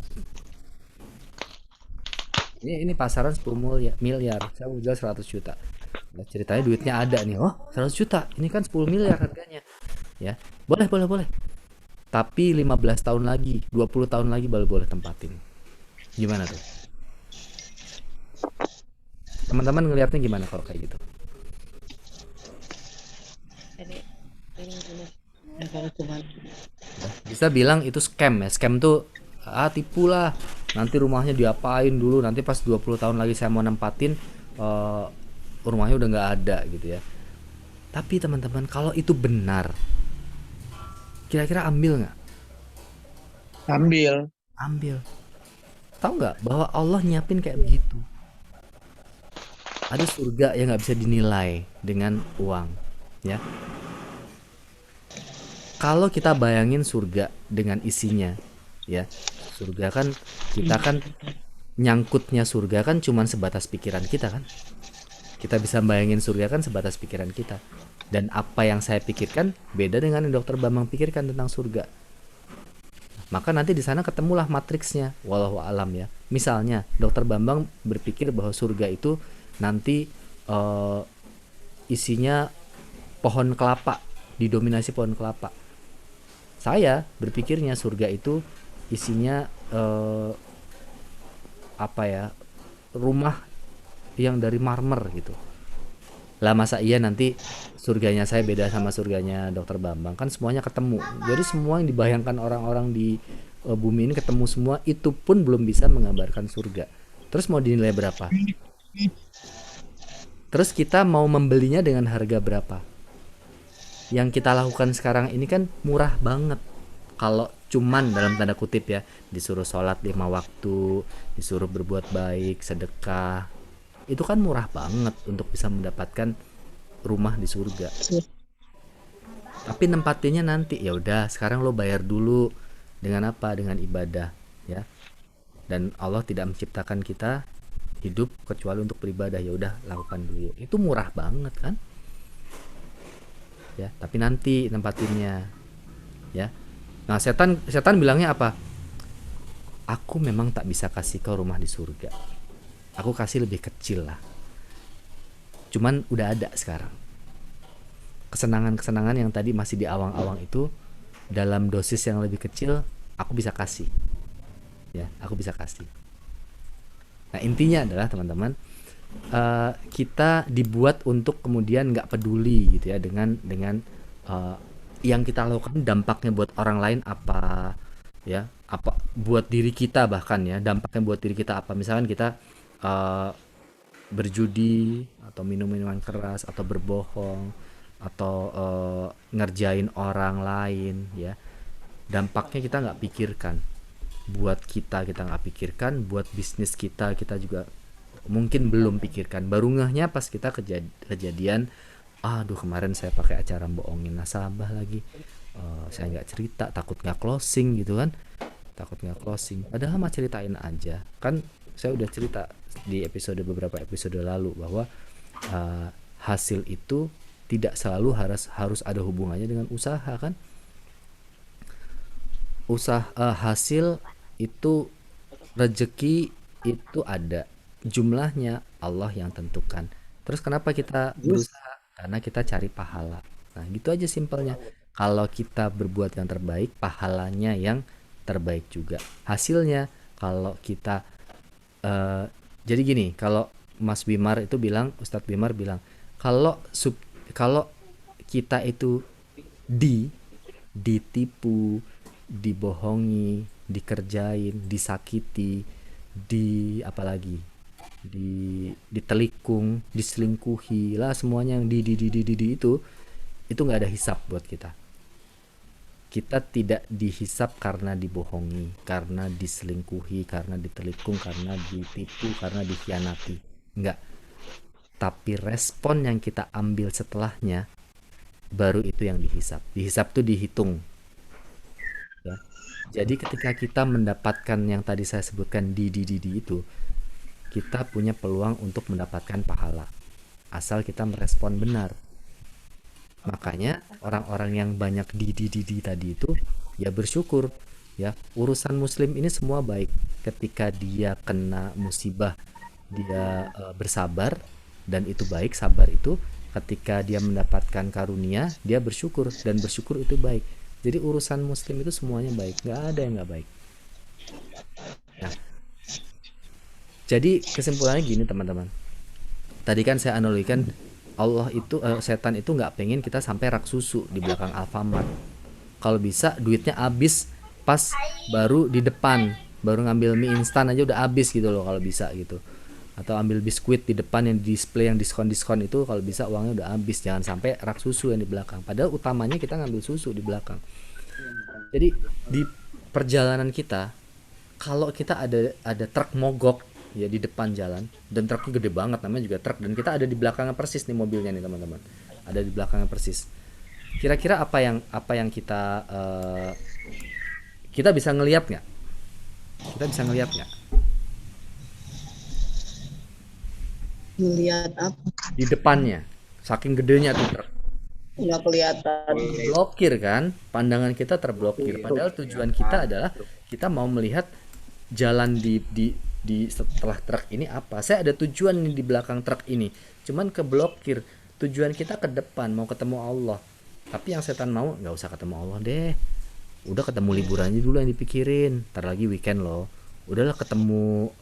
Ini pasaran 10 miliar, saya mau jual 100 juta. Nah, ceritanya duitnya ada nih, 100 juta, ini kan 10 miliar harganya ya. Boleh. Tapi 15 tahun lagi, 20 tahun lagi baru boleh tempatin. Gimana tuh? Teman-teman ngelihatnya gimana kalau kayak gitu? Bisa bilang itu scam ya. Scam tuh tipu lah. Nanti rumahnya diapain dulu, nanti pas 20 tahun lagi saya mau nempatin rumahnya udah nggak ada gitu ya. Tapi teman-teman, kalau itu benar, kira-kira ambil nggak? Ambil. Tahu nggak bahwa Allah nyiapin kayak begitu? Ada surga yang nggak bisa dinilai dengan uang, ya. Kalau kita bayangin surga dengan isinya, ya, surga kan kita kan nyangkutnya surga kan cuman sebatas pikiran kita kan. Kita bisa bayangin surga kan sebatas pikiran kita. Dan apa yang saya pikirkan beda dengan yang Dokter Bambang pikirkan tentang surga. Maka nanti di sana ketemulah matriksnya, wallahu alam ya. Misalnya, Dokter Bambang berpikir bahwa surga itu nanti eh, isinya pohon kelapa, didominasi pohon kelapa. Saya berpikirnya surga itu isinya apa ya, rumah yang dari marmer gitu. Lah masa iya nanti surganya saya beda sama surganya Dokter Bambang? Kan semuanya ketemu. Jadi semua yang dibayangkan orang-orang di bumi ini ketemu semua, itu pun belum bisa menggambarkan surga. Terus mau dinilai berapa? Terus kita mau membelinya dengan harga berapa? Yang kita lakukan sekarang ini kan murah banget. Kalau cuman dalam tanda kutip ya, disuruh sholat 5 waktu, disuruh berbuat baik, sedekah, itu kan murah banget untuk bisa mendapatkan rumah di surga. Tapi nempatinnya nanti, ya udah sekarang lo bayar dulu dengan apa? Dengan ibadah, ya. Dan Allah tidak menciptakan kita hidup kecuali untuk beribadah, ya udah lakukan dulu. Itu murah banget kan? Ya, tapi nanti nempatinnya, ya. Nah, setan bilangnya apa? Aku memang tak bisa kasih kau rumah di surga. Aku kasih lebih kecil lah. Cuman udah ada sekarang. Kesenangan-kesenangan yang tadi masih di awang-awang itu dalam dosis yang lebih kecil aku bisa kasih. Ya, aku bisa kasih. Nah, intinya adalah teman-teman, kita dibuat untuk kemudian nggak peduli gitu ya dengan yang kita lakukan dampaknya buat orang lain apa, ya, apa buat diri kita, bahkan ya dampaknya buat diri kita apa. Misalkan kita berjudi atau minum minuman keras atau berbohong atau ngerjain orang lain, ya, dampaknya kita nggak pikirkan. Buat kita nggak pikirkan, buat bisnis kita juga mungkin belum pikirkan. Baru ngehnya pas kita kejadian, aduh kemarin saya pakai acara bohongin nasabah lagi, saya nggak cerita, takut nggak closing gitu kan, takut nggak closing. Padahal mah ceritain aja kan. Saya udah cerita di beberapa episode lalu bahwa hasil itu tidak selalu harus ada hubungannya dengan usaha kan. Hasil itu, rezeki itu ada jumlahnya, Allah yang tentukan. Terus kenapa kita berusaha? Karena kita cari pahala. Nah gitu aja simpelnya. Kalau kita berbuat yang terbaik, pahalanya yang terbaik juga. Hasilnya kalau kita jadi gini, kalau Mas Bimar itu bilang, Ustadz Bimar bilang, kalau kita itu ditipu, dibohongi, dikerjain, disakiti, apalagi ditelikung, diselingkuhi lah, semuanya yang itu nggak ada hisap buat kita. Kita tidak dihisap karena dibohongi, karena diselingkuhi, karena ditelikung, karena ditipu, karena dikhianati, enggak. Tapi respon yang kita ambil setelahnya, baru itu yang dihisap. Dihisap tuh dihitung, ya. Jadi ketika kita mendapatkan yang tadi saya sebutkan itu, kita punya peluang untuk mendapatkan pahala, asal kita merespon benar. Makanya orang-orang yang banyak tadi itu ya bersyukur, ya. Urusan muslim ini semua baik. Ketika dia kena musibah, dia bersabar, dan itu baik. Sabar itu ketika dia mendapatkan karunia, dia bersyukur, dan bersyukur itu baik. Jadi urusan muslim itu semuanya baik, nggak ada yang nggak baik. Nah, jadi kesimpulannya gini teman-teman. Tadi kan saya analogikan, Allah itu setan itu nggak pengen kita sampai rak susu di belakang Alfamart. Kalau bisa duitnya habis pas baru di depan, baru ngambil mie instan aja udah habis gitu loh kalau bisa gitu. Atau ambil biskuit di depan yang display yang diskon itu, kalau bisa uangnya udah habis. Jangan sampai rak susu yang di belakang. Padahal utamanya kita ngambil susu di belakang. Jadi di perjalanan kita, kalau kita ada truk mogok ya di depan jalan, dan truknya gede banget, namanya juga truk, dan kita ada di belakangnya persis nih mobilnya nih teman-teman, ada di belakangnya persis. Kira-kira apa yang kita bisa ngelihat nggak? Kita bisa ngelihat nggak? Melihat apa? Di depannya, saking gedenya tuh truk. nggak kelihatan. Blokir kan, pandangan kita terblokir. Padahal tujuan kita adalah kita mau melihat jalan di setelah truk ini apa. Saya ada tujuan nih di belakang truk ini, cuman keblokir. Tujuan kita ke depan mau ketemu Allah, tapi yang setan mau nggak usah ketemu Allah deh, udah ketemu liburannya dulu yang dipikirin, ntar lagi weekend loh, udahlah ketemu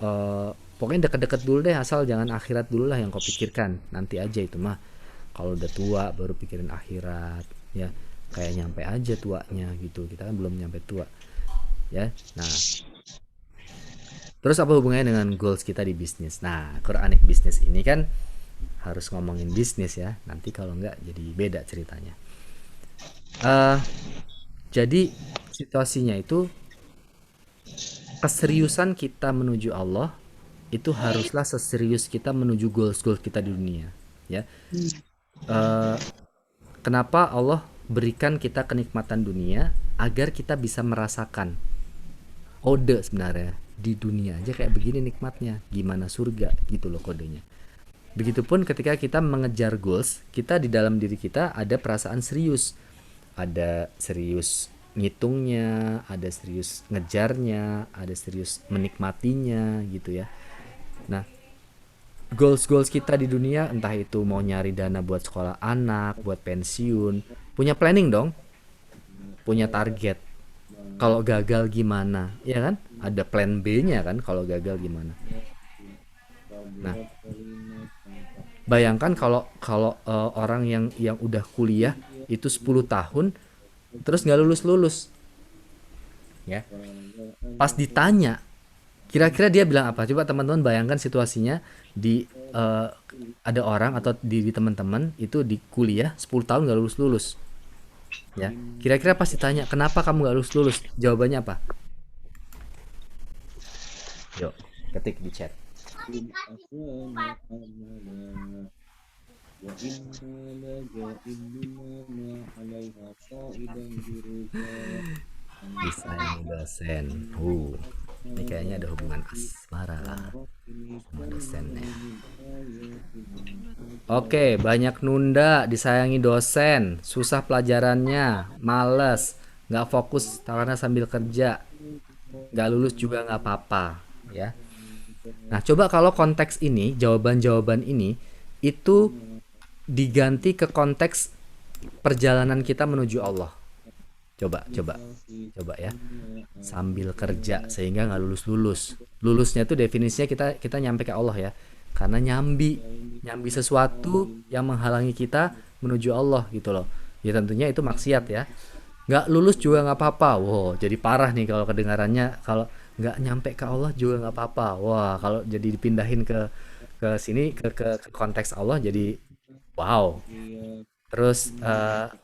pokoknya deket-deket dulu deh, asal jangan akhirat dulu lah yang kau pikirkan, nanti aja itu mah kalau udah tua baru pikirin akhirat ya, kayak nyampe aja tuanya gitu, kita kan belum nyampe tua ya. Nah, terus apa hubungannya dengan goals kita di bisnis? Nah, Quranic bisnis ini kan harus ngomongin bisnis ya, nanti kalau enggak jadi beda ceritanya. eh jadi situasinya itu, keseriusan kita menuju Allah itu haruslah seserius kita menuju goals-goals kita di dunia ya. Eh, Kenapa Allah berikan kita kenikmatan dunia? Agar kita bisa merasakan kode sebenarnya di dunia aja kayak begini nikmatnya, gimana surga gitu loh kodenya. Begitupun ketika kita mengejar goals, kita di dalam diri kita ada perasaan serius, ada serius ngitungnya, ada serius ngejarnya, ada serius menikmatinya gitu ya. Nah, goals-goals kita di dunia, entah itu mau nyari dana buat sekolah anak, buat pensiun, punya planning dong, punya target. Kalau gagal gimana, ya kan? Ada plan B-nya kan kalau gagal gimana. Nah, bayangkan kalau kalau orang yang udah kuliah itu 10 tahun terus nggak lulus-lulus, ya. Pas ditanya, kira-kira dia bilang apa? Coba teman-teman bayangkan situasinya di ada orang atau di teman-teman itu di kuliah 10 tahun nggak lulus-lulus. Ya, kira-kira pas ditanya kenapa kamu nggak lulus-lulus, jawabannya apa? Yuk, ketik di chat. Desain dosen. Ini kayaknya ada hubungan asmara sama dosennya. Oke, banyak nunda, disayangi dosen, susah pelajarannya, males, nggak fokus karena sambil kerja, nggak lulus juga nggak apa-apa, ya. Nah, coba kalau konteks ini, jawaban-jawaban ini itu diganti ke konteks perjalanan kita menuju Allah. Coba, coba, coba ya. Sambil kerja sehingga nggak lulus-lulus. Lulusnya tuh definisinya kita nyampe ke Allah ya. Karena nyambi sesuatu yang menghalangi kita menuju Allah gitu loh. Ya tentunya itu maksiat ya. Nggak lulus juga nggak apa-apa. Wow, jadi parah nih kalau kedengarannya. Kalau nggak nyampe ke Allah juga nggak apa-apa. Wah, kalau jadi dipindahin ke sini ke konteks Allah jadi wow. Terus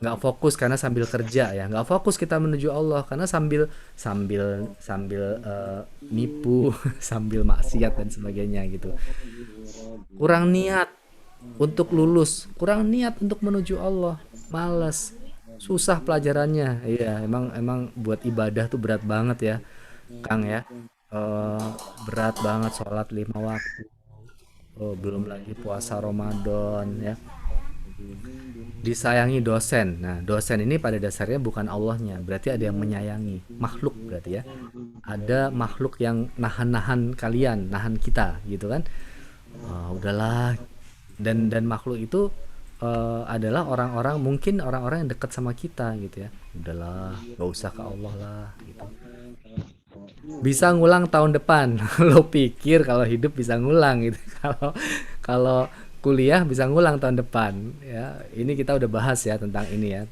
nggak fokus karena sambil kerja ya, nggak fokus kita menuju Allah karena sambil sambil sambil nipu, sambil maksiat dan sebagainya gitu. Kurang niat untuk lulus, kurang niat untuk menuju Allah, males, susah pelajarannya. Iya, emang emang buat ibadah tuh berat banget ya, Kang ya. Eh, Berat banget sholat 5 waktu. Oh, belum lagi puasa Ramadan ya. Disayangi dosen. Nah, dosen ini pada dasarnya bukan Allahnya, berarti ada yang menyayangi makhluk berarti ya. Ada makhluk yang nahan-nahan kalian, nahan kita gitu kan. Udahlah, dan makhluk itu adalah orang-orang, mungkin orang-orang yang dekat sama kita gitu ya. Udahlah, gak usah ke Allah lah gitu. Bisa ngulang tahun depan. Lo pikir kalau hidup bisa ngulang gitu? Kalau kalau kuliah bisa ngulang tahun depan ya. Ini kita udah bahas ya tentang ini ya,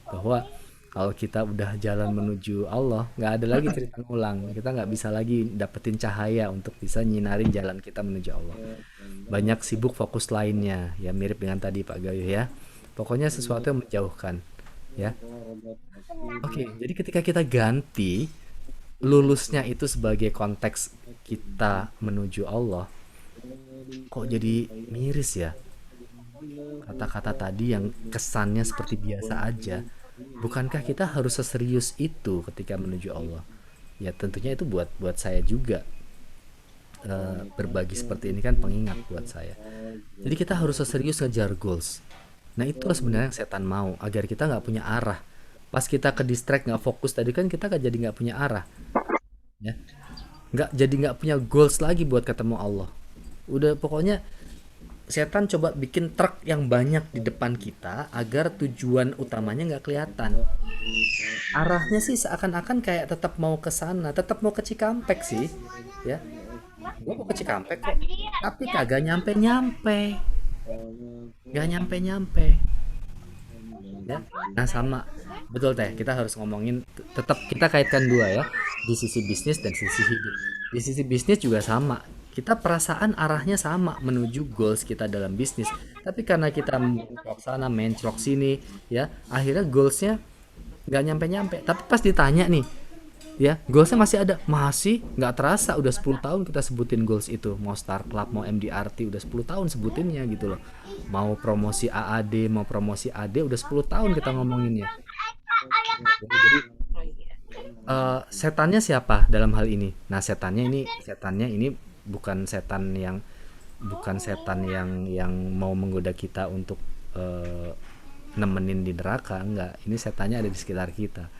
bahwa kalau kita udah jalan menuju Allah nggak ada lagi cerita ngulang, kita nggak bisa lagi dapetin cahaya untuk bisa nyinarin jalan kita menuju Allah. Banyak sibuk fokus lainnya ya, mirip dengan tadi Pak Gayo ya, pokoknya sesuatu yang menjauhkan ya. Oke, jadi ketika kita ganti lulusnya itu sebagai konteks kita menuju Allah, kok jadi miris ya kata-kata tadi yang kesannya seperti biasa aja. Bukankah kita harus seserius itu ketika menuju Allah? Ya tentunya itu buat saya juga, berbagi seperti ini kan pengingat buat saya. Jadi kita harus seserius ngejar goals. Nah itulah sebenarnya yang setan mau, agar kita nggak punya arah. Pas kita ke distract, nggak fokus tadi kan, kita jadi nggak punya arah, ya. Nggak punya goals lagi buat ketemu Allah. Udah pokoknya setan coba bikin truk yang banyak di depan kita agar tujuan utamanya nggak kelihatan. Arahnya sih seakan-akan kayak tetap mau ke sana, tetap mau ke Cikampek sih, ya. Gua mau ke Cikampek kok, tapi kagak nyampe-nyampe, nggak nyampe-nyampe, ya. Nah sama, betul teh. Kita harus ngomongin, tetap kita kaitkan dua ya, di sisi bisnis dan sisi hidup. Di sisi bisnis juga sama. Kita perasaan arahnya sama menuju goals kita dalam bisnis, tapi karena kita mencrok sana, mencrok sini, ya, akhirnya goalsnya nggak nyampe-nyampe. Tapi pas ditanya nih, ya, goalsnya masih ada, masih nggak terasa udah 10 tahun kita sebutin goals itu. Mau Star Club, mau MDRT, udah 10 tahun sebutinnya gitu loh. Mau promosi AAD, mau promosi AD, udah 10 tahun kita ngomonginnya. Jadi setannya siapa dalam hal ini? Nah, setannya ini bukan setan yang mau menggoda kita untuk nemenin di neraka, enggak. Ini setannya ada di sekitar kita.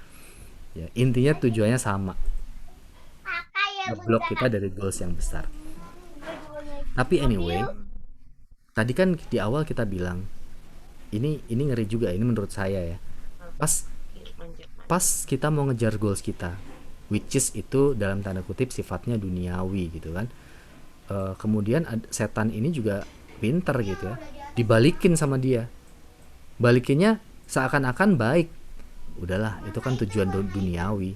Ya, intinya tujuannya sama, ngeblok kita dari goals yang besar. Tapi anyway, tadi kan di awal kita bilang ini ngeri juga, ini menurut saya ya. Pas pas kita mau ngejar goals kita, which is itu dalam tanda kutip sifatnya duniawi gitu kan. Kemudian setan ini juga pinter gitu ya, dibalikin sama dia, balikinnya seakan-akan baik. Udahlah, itu kan tujuan duniawi,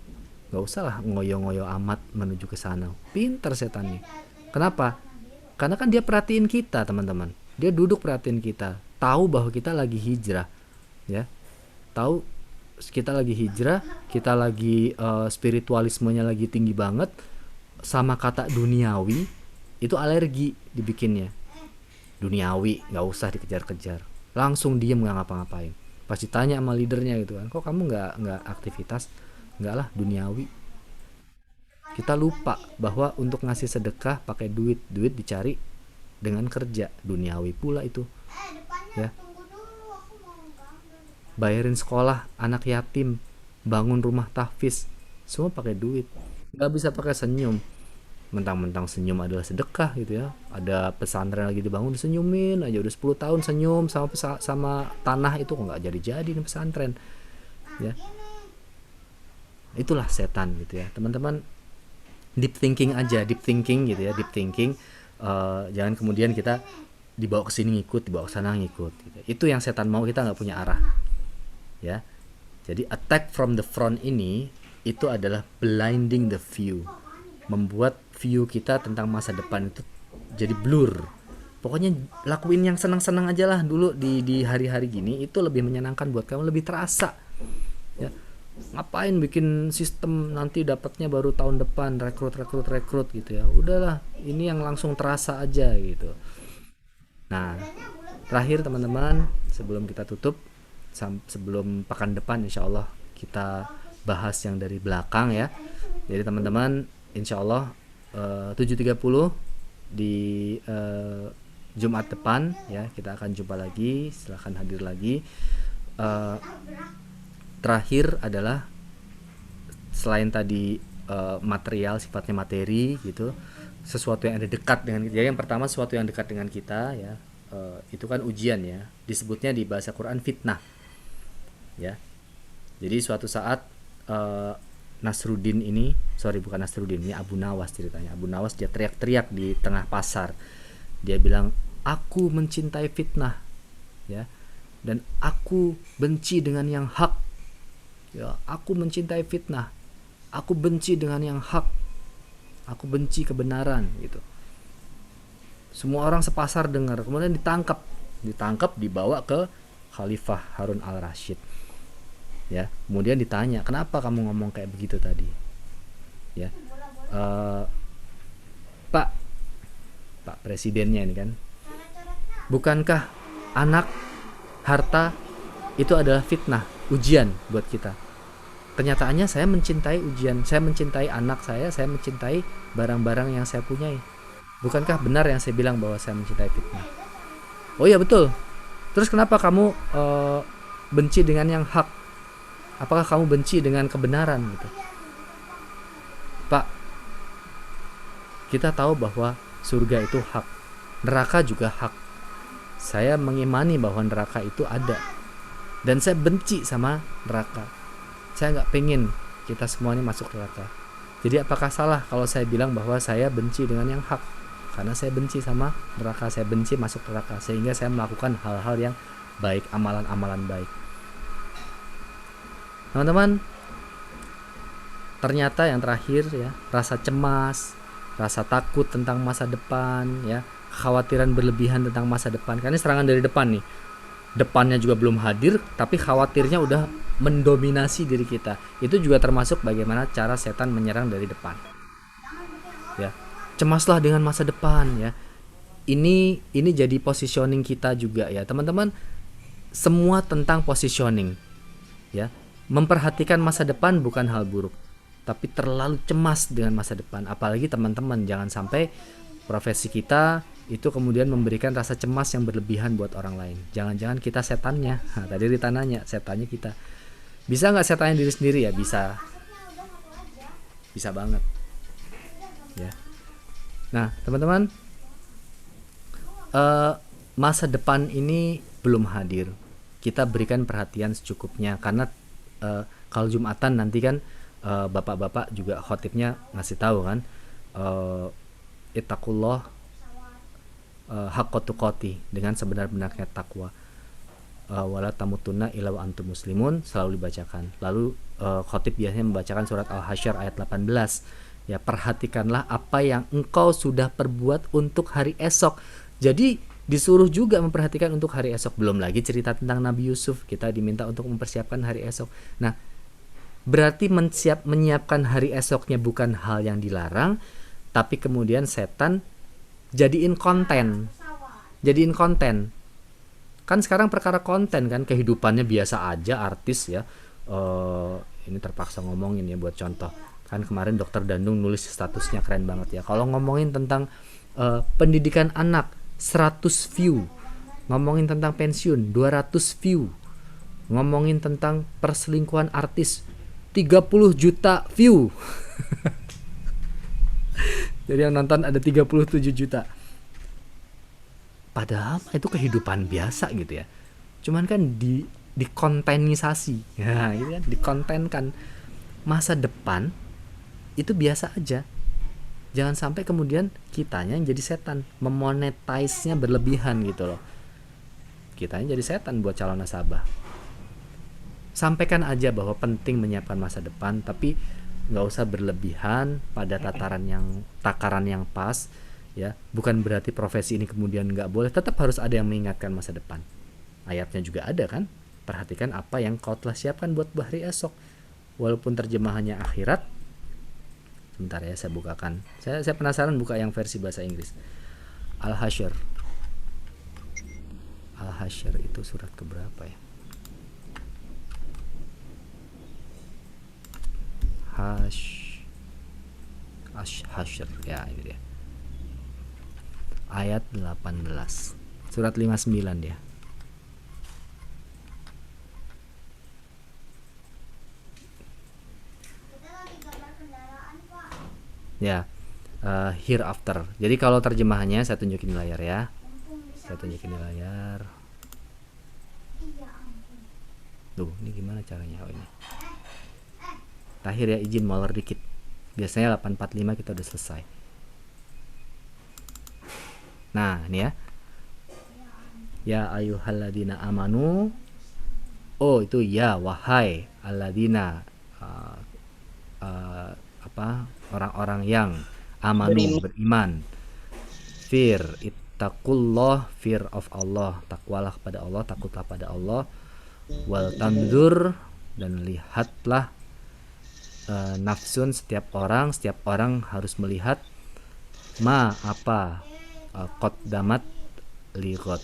nggak usah lah ngoyo-ngoyo amat menuju ke sana. Pinter setan nih. Kenapa? Karena kan dia perhatiin kita, teman-teman. Dia duduk perhatiin kita, tahu bahwa kita lagi hijrah, ya, tahu kita lagi hijrah, kita lagi spiritualismenya lagi tinggi banget, sama kata duniawi itu alergi dibikinnya. Duniawi, nggak usah dikejar-kejar, langsung diem, nggak ngapa-ngapain. Pas ditanya sama leadernya gitu kan, kok kamu nggak aktivitas? Nggak lah, duniawi. Kita lupa bahwa untuk ngasih sedekah pakai duit dicari dengan kerja, duniawi pula itu, ya. Bayarin sekolah anak yatim, bangun rumah tahfiz, semua pakai duit. Nggak bisa pakai senyum. Mentang-mentang senyum adalah sedekah gitu ya. Ada pesantren lagi dibangun, disenyumin aja, udah 10 tahun senyum sama tanah itu, kok nggak jadi nih pesantren, ya. Itulah setan gitu ya, teman-teman. Deep thinking aja, deep thinking gitu ya, deep thinking. Jangan kemudian kita dibawa ke sini ngikut, dibawa ke sana ngikut gitu. Itu yang setan mau, kita nggak punya arah, ya. Jadi attack from the front ini itu adalah blinding the view, membuat view kita tentang masa depan itu jadi blur. Pokoknya lakuin yang senang-senang aja lah dulu di hari-hari gini, itu lebih menyenangkan buat kamu, lebih terasa, ya. Ngapain bikin sistem nanti dapatnya baru tahun depan, rekrut gitu ya. Udahlah, ini yang langsung terasa aja gitu. Nah, terakhir teman-teman, sebelum kita tutup, sebelum pekan depan insya Allah kita bahas yang dari belakang ya. Jadi teman-teman, insya Allah 7.30 di Jumat depan ya, kita akan jumpa lagi. Silahkan hadir lagi. Terakhir adalah selain tadi material, sifatnya materi gitu, sesuatu yang ada dekat dengan kita. Jadi yang pertama, sesuatu yang dekat dengan kita ya, itu kan ujian ya, disebutnya di bahasa Quran fitnah ya. Jadi suatu saat Nasruddin ini, bukan Nasruddin, ini Abu Nawas ceritanya. Abu Nawas dia teriak-teriak di tengah pasar, dia bilang, aku mencintai fitnah ya, dan aku benci dengan yang hak ya. Aku mencintai fitnah, aku benci dengan yang hak, aku benci kebenaran gitu. Semua orang sepasar dengar, kemudian ditangkap, dibawa ke Khalifah Harun al-Rashid ya. Kemudian ditanya, kenapa kamu ngomong kayak begitu tadi ya. Pak presidennya ini kan, bukankah anak, harta itu adalah fitnah, ujian buat kita? Kenyataannya saya mencintai ujian, saya mencintai anak saya mencintai barang-barang yang saya punyai. Bukankah benar yang saya bilang bahwa saya mencintai fitnah? Oh iya betul, Terus kenapa kamu benci dengan yang hak? Apakah kamu benci dengan kebenaran gitu? Pak, kita tahu bahwa surga itu hak, neraka juga hak. Saya mengimani bahwa neraka itu ada, dan saya benci sama neraka. Saya nggak pengen kita semua ini masuk neraka. Jadi apakah salah kalau saya bilang bahwa saya benci dengan yang hak? Karena saya benci sama neraka, saya benci masuk neraka, sehingga saya melakukan hal-hal yang baik, amalan-amalan baik. Teman-teman, ternyata yang terakhir ya, rasa cemas, rasa takut tentang masa depan ya, kekhawatiran berlebihan tentang masa depan. Karena ini serangan dari depan nih. Depannya juga belum hadir, tapi khawatirnya udah mendominasi diri kita. Itu juga termasuk bagaimana cara setan menyerang dari depan. Ya. Cemaslah dengan masa depan ya. Ini jadi positioning kita juga ya, teman-teman. Semua tentang positioning. Ya. Memperhatikan masa depan bukan hal buruk, tapi terlalu cemas dengan masa depan. Apalagi teman-teman, jangan sampai profesi kita itu kemudian memberikan rasa cemas yang berlebihan buat orang lain. Jangan-jangan kita setannya. Nah, tadi Rita nanya, setannya kita. Bisa nggak setannya diri sendiri ya? Bisa. Bisa banget. Ya. Nah, teman-teman, masa depan ini belum hadir. Kita berikan perhatian secukupnya, karena kalau Jumatan nanti kan bapak-bapak juga khotibnya ngasih tahu kan, ittaqullah haqqa tuqati, dengan sebenar-benarnya takwa, wala tamutunna illa wa antum muslimun, selalu dibacakan. Lalu khotib biasanya membacakan surat Al-Hasyr ayat 18. Ya, perhatikanlah apa yang engkau sudah perbuat untuk hari esok. Jadi disuruh juga memperhatikan untuk hari esok. Belum lagi cerita tentang Nabi Yusuf, kita diminta untuk mempersiapkan hari esok. Nah, berarti menyiapkan hari esoknya bukan hal yang dilarang, tapi kemudian setan jadiin konten. Kan sekarang perkara konten kan, kehidupannya biasa aja artis ya. Ini terpaksa ngomongin ya buat contoh. Kan kemarin Dokter Dandung nulis statusnya keren banget ya. Kalau ngomongin tentang pendidikan anak 100 view, ngomongin tentang pensiun 200 view, ngomongin tentang perselingkuhan artis 30 juta view. Jadi yang nonton ada 37 juta. Padahal itu kehidupan biasa gitu ya. Cuman kan dikontenisasi. Ya, gitu kan, dikontenkan. Masa depan itu biasa aja. Jangan sampai kemudian kitanya yang jadi setan, memonetize-nya berlebihan gitu loh. Kitanya jadi setan buat calon nasabah. Sampaikan aja bahwa penting menyiapkan masa depan, tapi nggak usah berlebihan pada takaran yang pas ya. Bukan berarti profesi ini kemudian nggak boleh, tetap harus ada yang mengingatkan masa depan. Ayatnya juga ada kan, perhatikan apa yang kau telah siapkan buat hari esok. Walaupun terjemahannya akhirat. Sebentar ya, saya bukakan. Saya penasaran buka yang versi bahasa Inggris. Al-Hasyr. Al-Hasyr itu surat keberapa ya? Hasyr. Ya, ini dia. Ayat 18. Surat 59 dia. Ya, hereafter. Jadi kalau terjemahannya saya tunjukin di layar ya. Saya tunjukin di layar. Tuh, ini gimana caranya? Oh, ini. Tahir ya, izin molor dikit. Biasanya 845 kita udah selesai. Nah, ini ya. Ya ayyuhalladzina amanu. Oh, itu ya wahai alladzina orang-orang yang amanu, beriman. Ittaqullah, fear of Allah, takwalah kepada Allah, takutlah pada Allah. Wal tandur, dan lihatlah nafsun, setiap orang harus melihat apa qaddamat ligot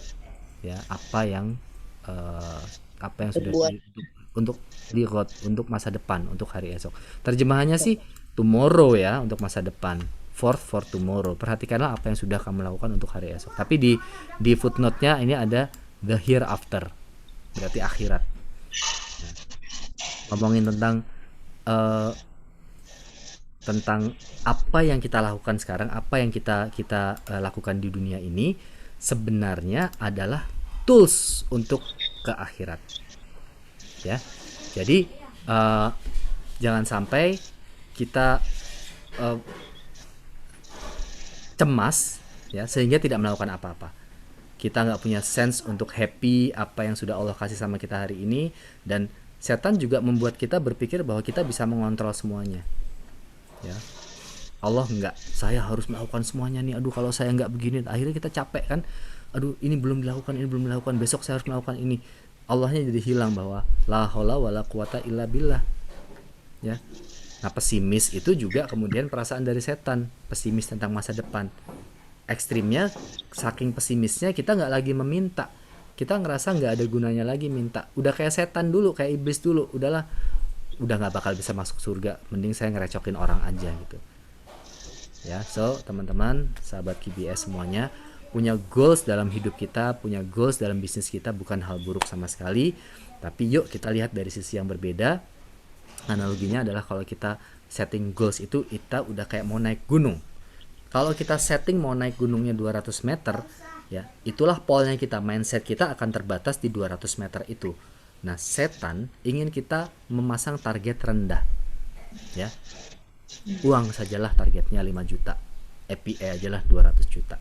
ya, apa yang sudah untuk ligot, untuk masa depan, untuk hari esok. Terjemahannya sih tomorrow ya, untuk masa depan, for tomorrow. Perhatikanlah apa yang sudah kamu lakukan untuk hari esok. Tapi di footnote-nya ini ada the hereafter, berarti akhirat. Ngomongin eh, tentang apa yang kita lakukan sekarang, apa yang kita kita lakukan di dunia ini sebenarnya adalah tools untuk ke akhirat, ya. Jadi jangan sampai kita eh, cemas, ya, sehingga tidak melakukan apa-apa. Kita nggak punya sense untuk happy apa yang sudah Allah kasih sama kita hari ini, dan setan juga membuat kita berpikir bahwa kita bisa mengontrol semuanya, ya. Allah nggak, saya harus melakukan semuanya nih, aduh kalau saya nggak begini, akhirnya kita capek kan, aduh ini belum dilakukan, besok saya harus melakukan ini. Allahnya jadi hilang bahwa la haula wala quwata illa billah, ya. Nah, pesimis itu juga kemudian perasaan dari setan, pesimis tentang masa depan. Ekstrimnya, saking pesimisnya kita nggak lagi meminta, kita ngerasa nggak ada gunanya lagi minta, udah kayak setan dulu, kayak iblis dulu, udahlah, udah nggak bakal bisa masuk surga, mending saya ngerecokin orang aja gitu, ya. So teman-teman, sahabat KBS semuanya, punya goals dalam hidup kita, punya goals dalam bisnis kita bukan hal buruk sama sekali, tapi yuk kita lihat dari sisi yang berbeda. Analoginya adalah kalau kita setting goals itu, kita udah kayak mau naik gunung. Kalau kita setting mau naik gunungnya 200 meter, ya, itulah polnya kita, mindset kita akan terbatas di 200 meter itu. Nah, setan ingin kita memasang target rendah, ya. Uang sajalah targetnya 5 juta, EPE ajalah 200 juta.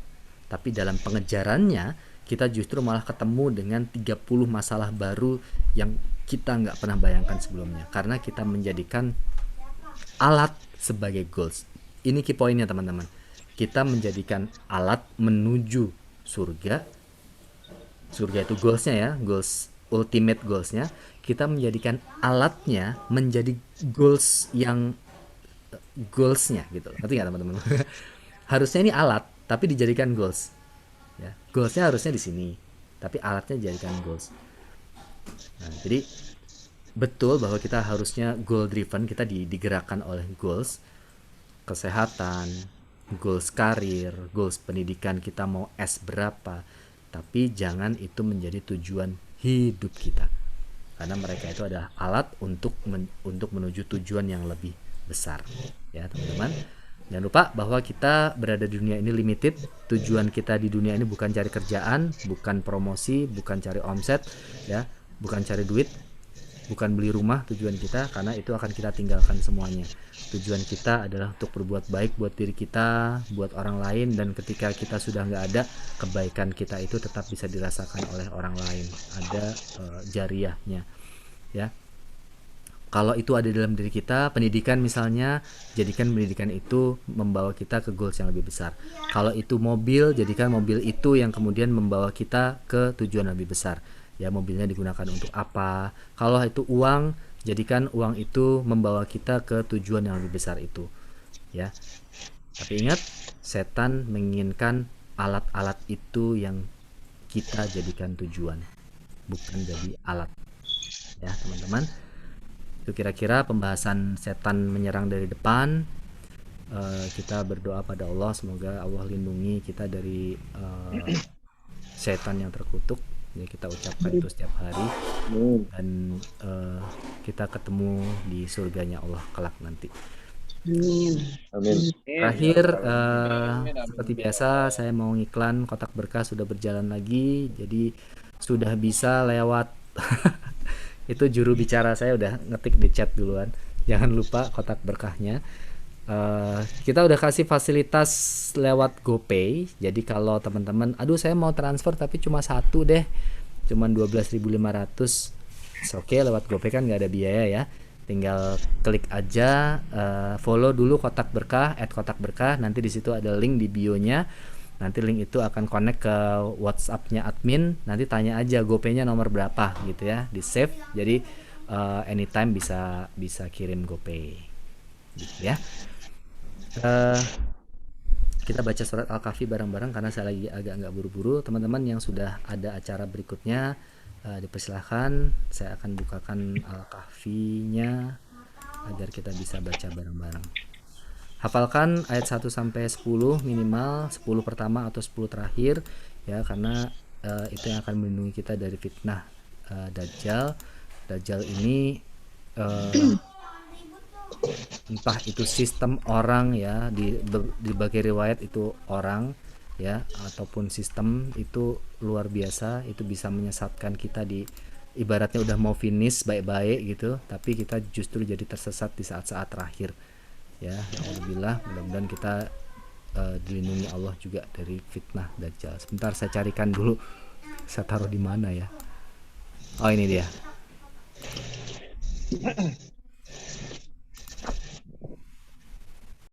Tapi dalam pengejarannya, kita justru malah ketemu dengan 30 masalah baru yang kita nggak pernah bayangkan sebelumnya, karena kita menjadikan alat sebagai goals. Ini key pointnya teman-teman. Kita menjadikan alat menuju surga. Surga itu goalsnya, ya, goals, ultimate goalsnya. Kita menjadikan alatnya menjadi goals yang goalsnya gitu. Ngerti nggak teman-teman? Harusnya ini alat, tapi dijadikan goals. Ya, goalsnya harusnya di sini, tapi alatnya dijadikan goals. Nah, jadi betul bahwa kita harusnya goal driven, kita digerakkan oleh goals kesehatan, goals karir, goals pendidikan, kita mau S berapa, tapi jangan itu menjadi tujuan hidup kita, karena mereka itu adalah alat untuk menuju tujuan yang lebih besar, ya teman-teman. Jangan lupa bahwa kita berada di dunia ini limited. Tujuan kita di dunia ini bukan cari kerjaan, bukan promosi, bukan cari omset, ya, bukan cari duit, bukan beli rumah. Tujuan kita, karena itu akan kita tinggalkan semuanya. Tujuan kita adalah untuk berbuat baik buat diri kita, buat orang lain, dan ketika kita sudah nggak ada, kebaikan kita itu tetap bisa dirasakan oleh orang lain. Ada jariahnya, ya. Kalau itu ada dalam diri kita, pendidikan misalnya, jadikan pendidikan itu membawa kita ke goals yang lebih besar. Kalau itu mobil, jadikan mobil itu yang kemudian membawa kita ke tujuan lebih besar. Ya, mobilnya digunakan untuk apa? Kalau itu uang, jadikan uang itu membawa kita ke tujuan yang lebih besar itu. Ya. Tapi ingat, setan menginginkan alat-alat itu yang kita jadikan tujuan, bukan jadi alat. Ya, teman-teman. Itu kira-kira pembahasan setan menyerang dari depan. Kita berdoa pada Allah, semoga Allah lindungi kita dari setan yang terkutuk, ya, kita ucapkan itu setiap hari, dan kita ketemu di surganya Allah kelak nanti. Amin. Amin. Terakhir, seperti biasa saya mau ngiklan, Kotak Berkah sudah berjalan lagi, jadi sudah bisa lewat itu juru bicara saya udah ngetik di chat duluan, jangan lupa kotak berkahnya. Kita udah kasih fasilitas lewat GoPay, jadi kalau teman-teman, aduh saya mau transfer tapi cuma satu deh, cuman 12.500, oke, lewat GoPay kan nggak ada biaya, ya, tinggal klik aja, follow dulu Kotak Berkah, @kotakberkah, nanti di situ ada link di bio-nya. Nanti link itu akan connect ke WhatsApp-nya admin. Nanti tanya aja GoPay-nya nomor berapa gitu, ya, di save. Jadi anytime bisa kirim GoPay, gitu, ya. Kita baca surat Al-Kahfi bareng-bareng karena saya lagi agak nggak buru-buru. Teman-teman yang sudah ada acara berikutnya, dipersilahkan. Saya akan bukakan Al-Kahfi-nya agar kita bisa baca bareng-bareng. Hafalkan ayat 1 sampai 10 minimal, 10 pertama atau 10 terakhir, ya, karena itu yang akan melindungi kita dari fitnah Dajjal. Dajjal ini eh, entah itu sistem orang ya, di berbagai riwayat itu orang ya, ataupun sistem itu luar biasa, itu bisa menyesatkan kita di ibaratnya udah mau finish baik-baik gitu, tapi kita justru jadi tersesat di saat-saat terakhir ya. Alhamdulillah, mudah-mudahan kita dilindungi Allah juga dari fitnah Dajjal. Sebentar saya carikan dulu, saya taruh di mana ya. Oh, ini dia.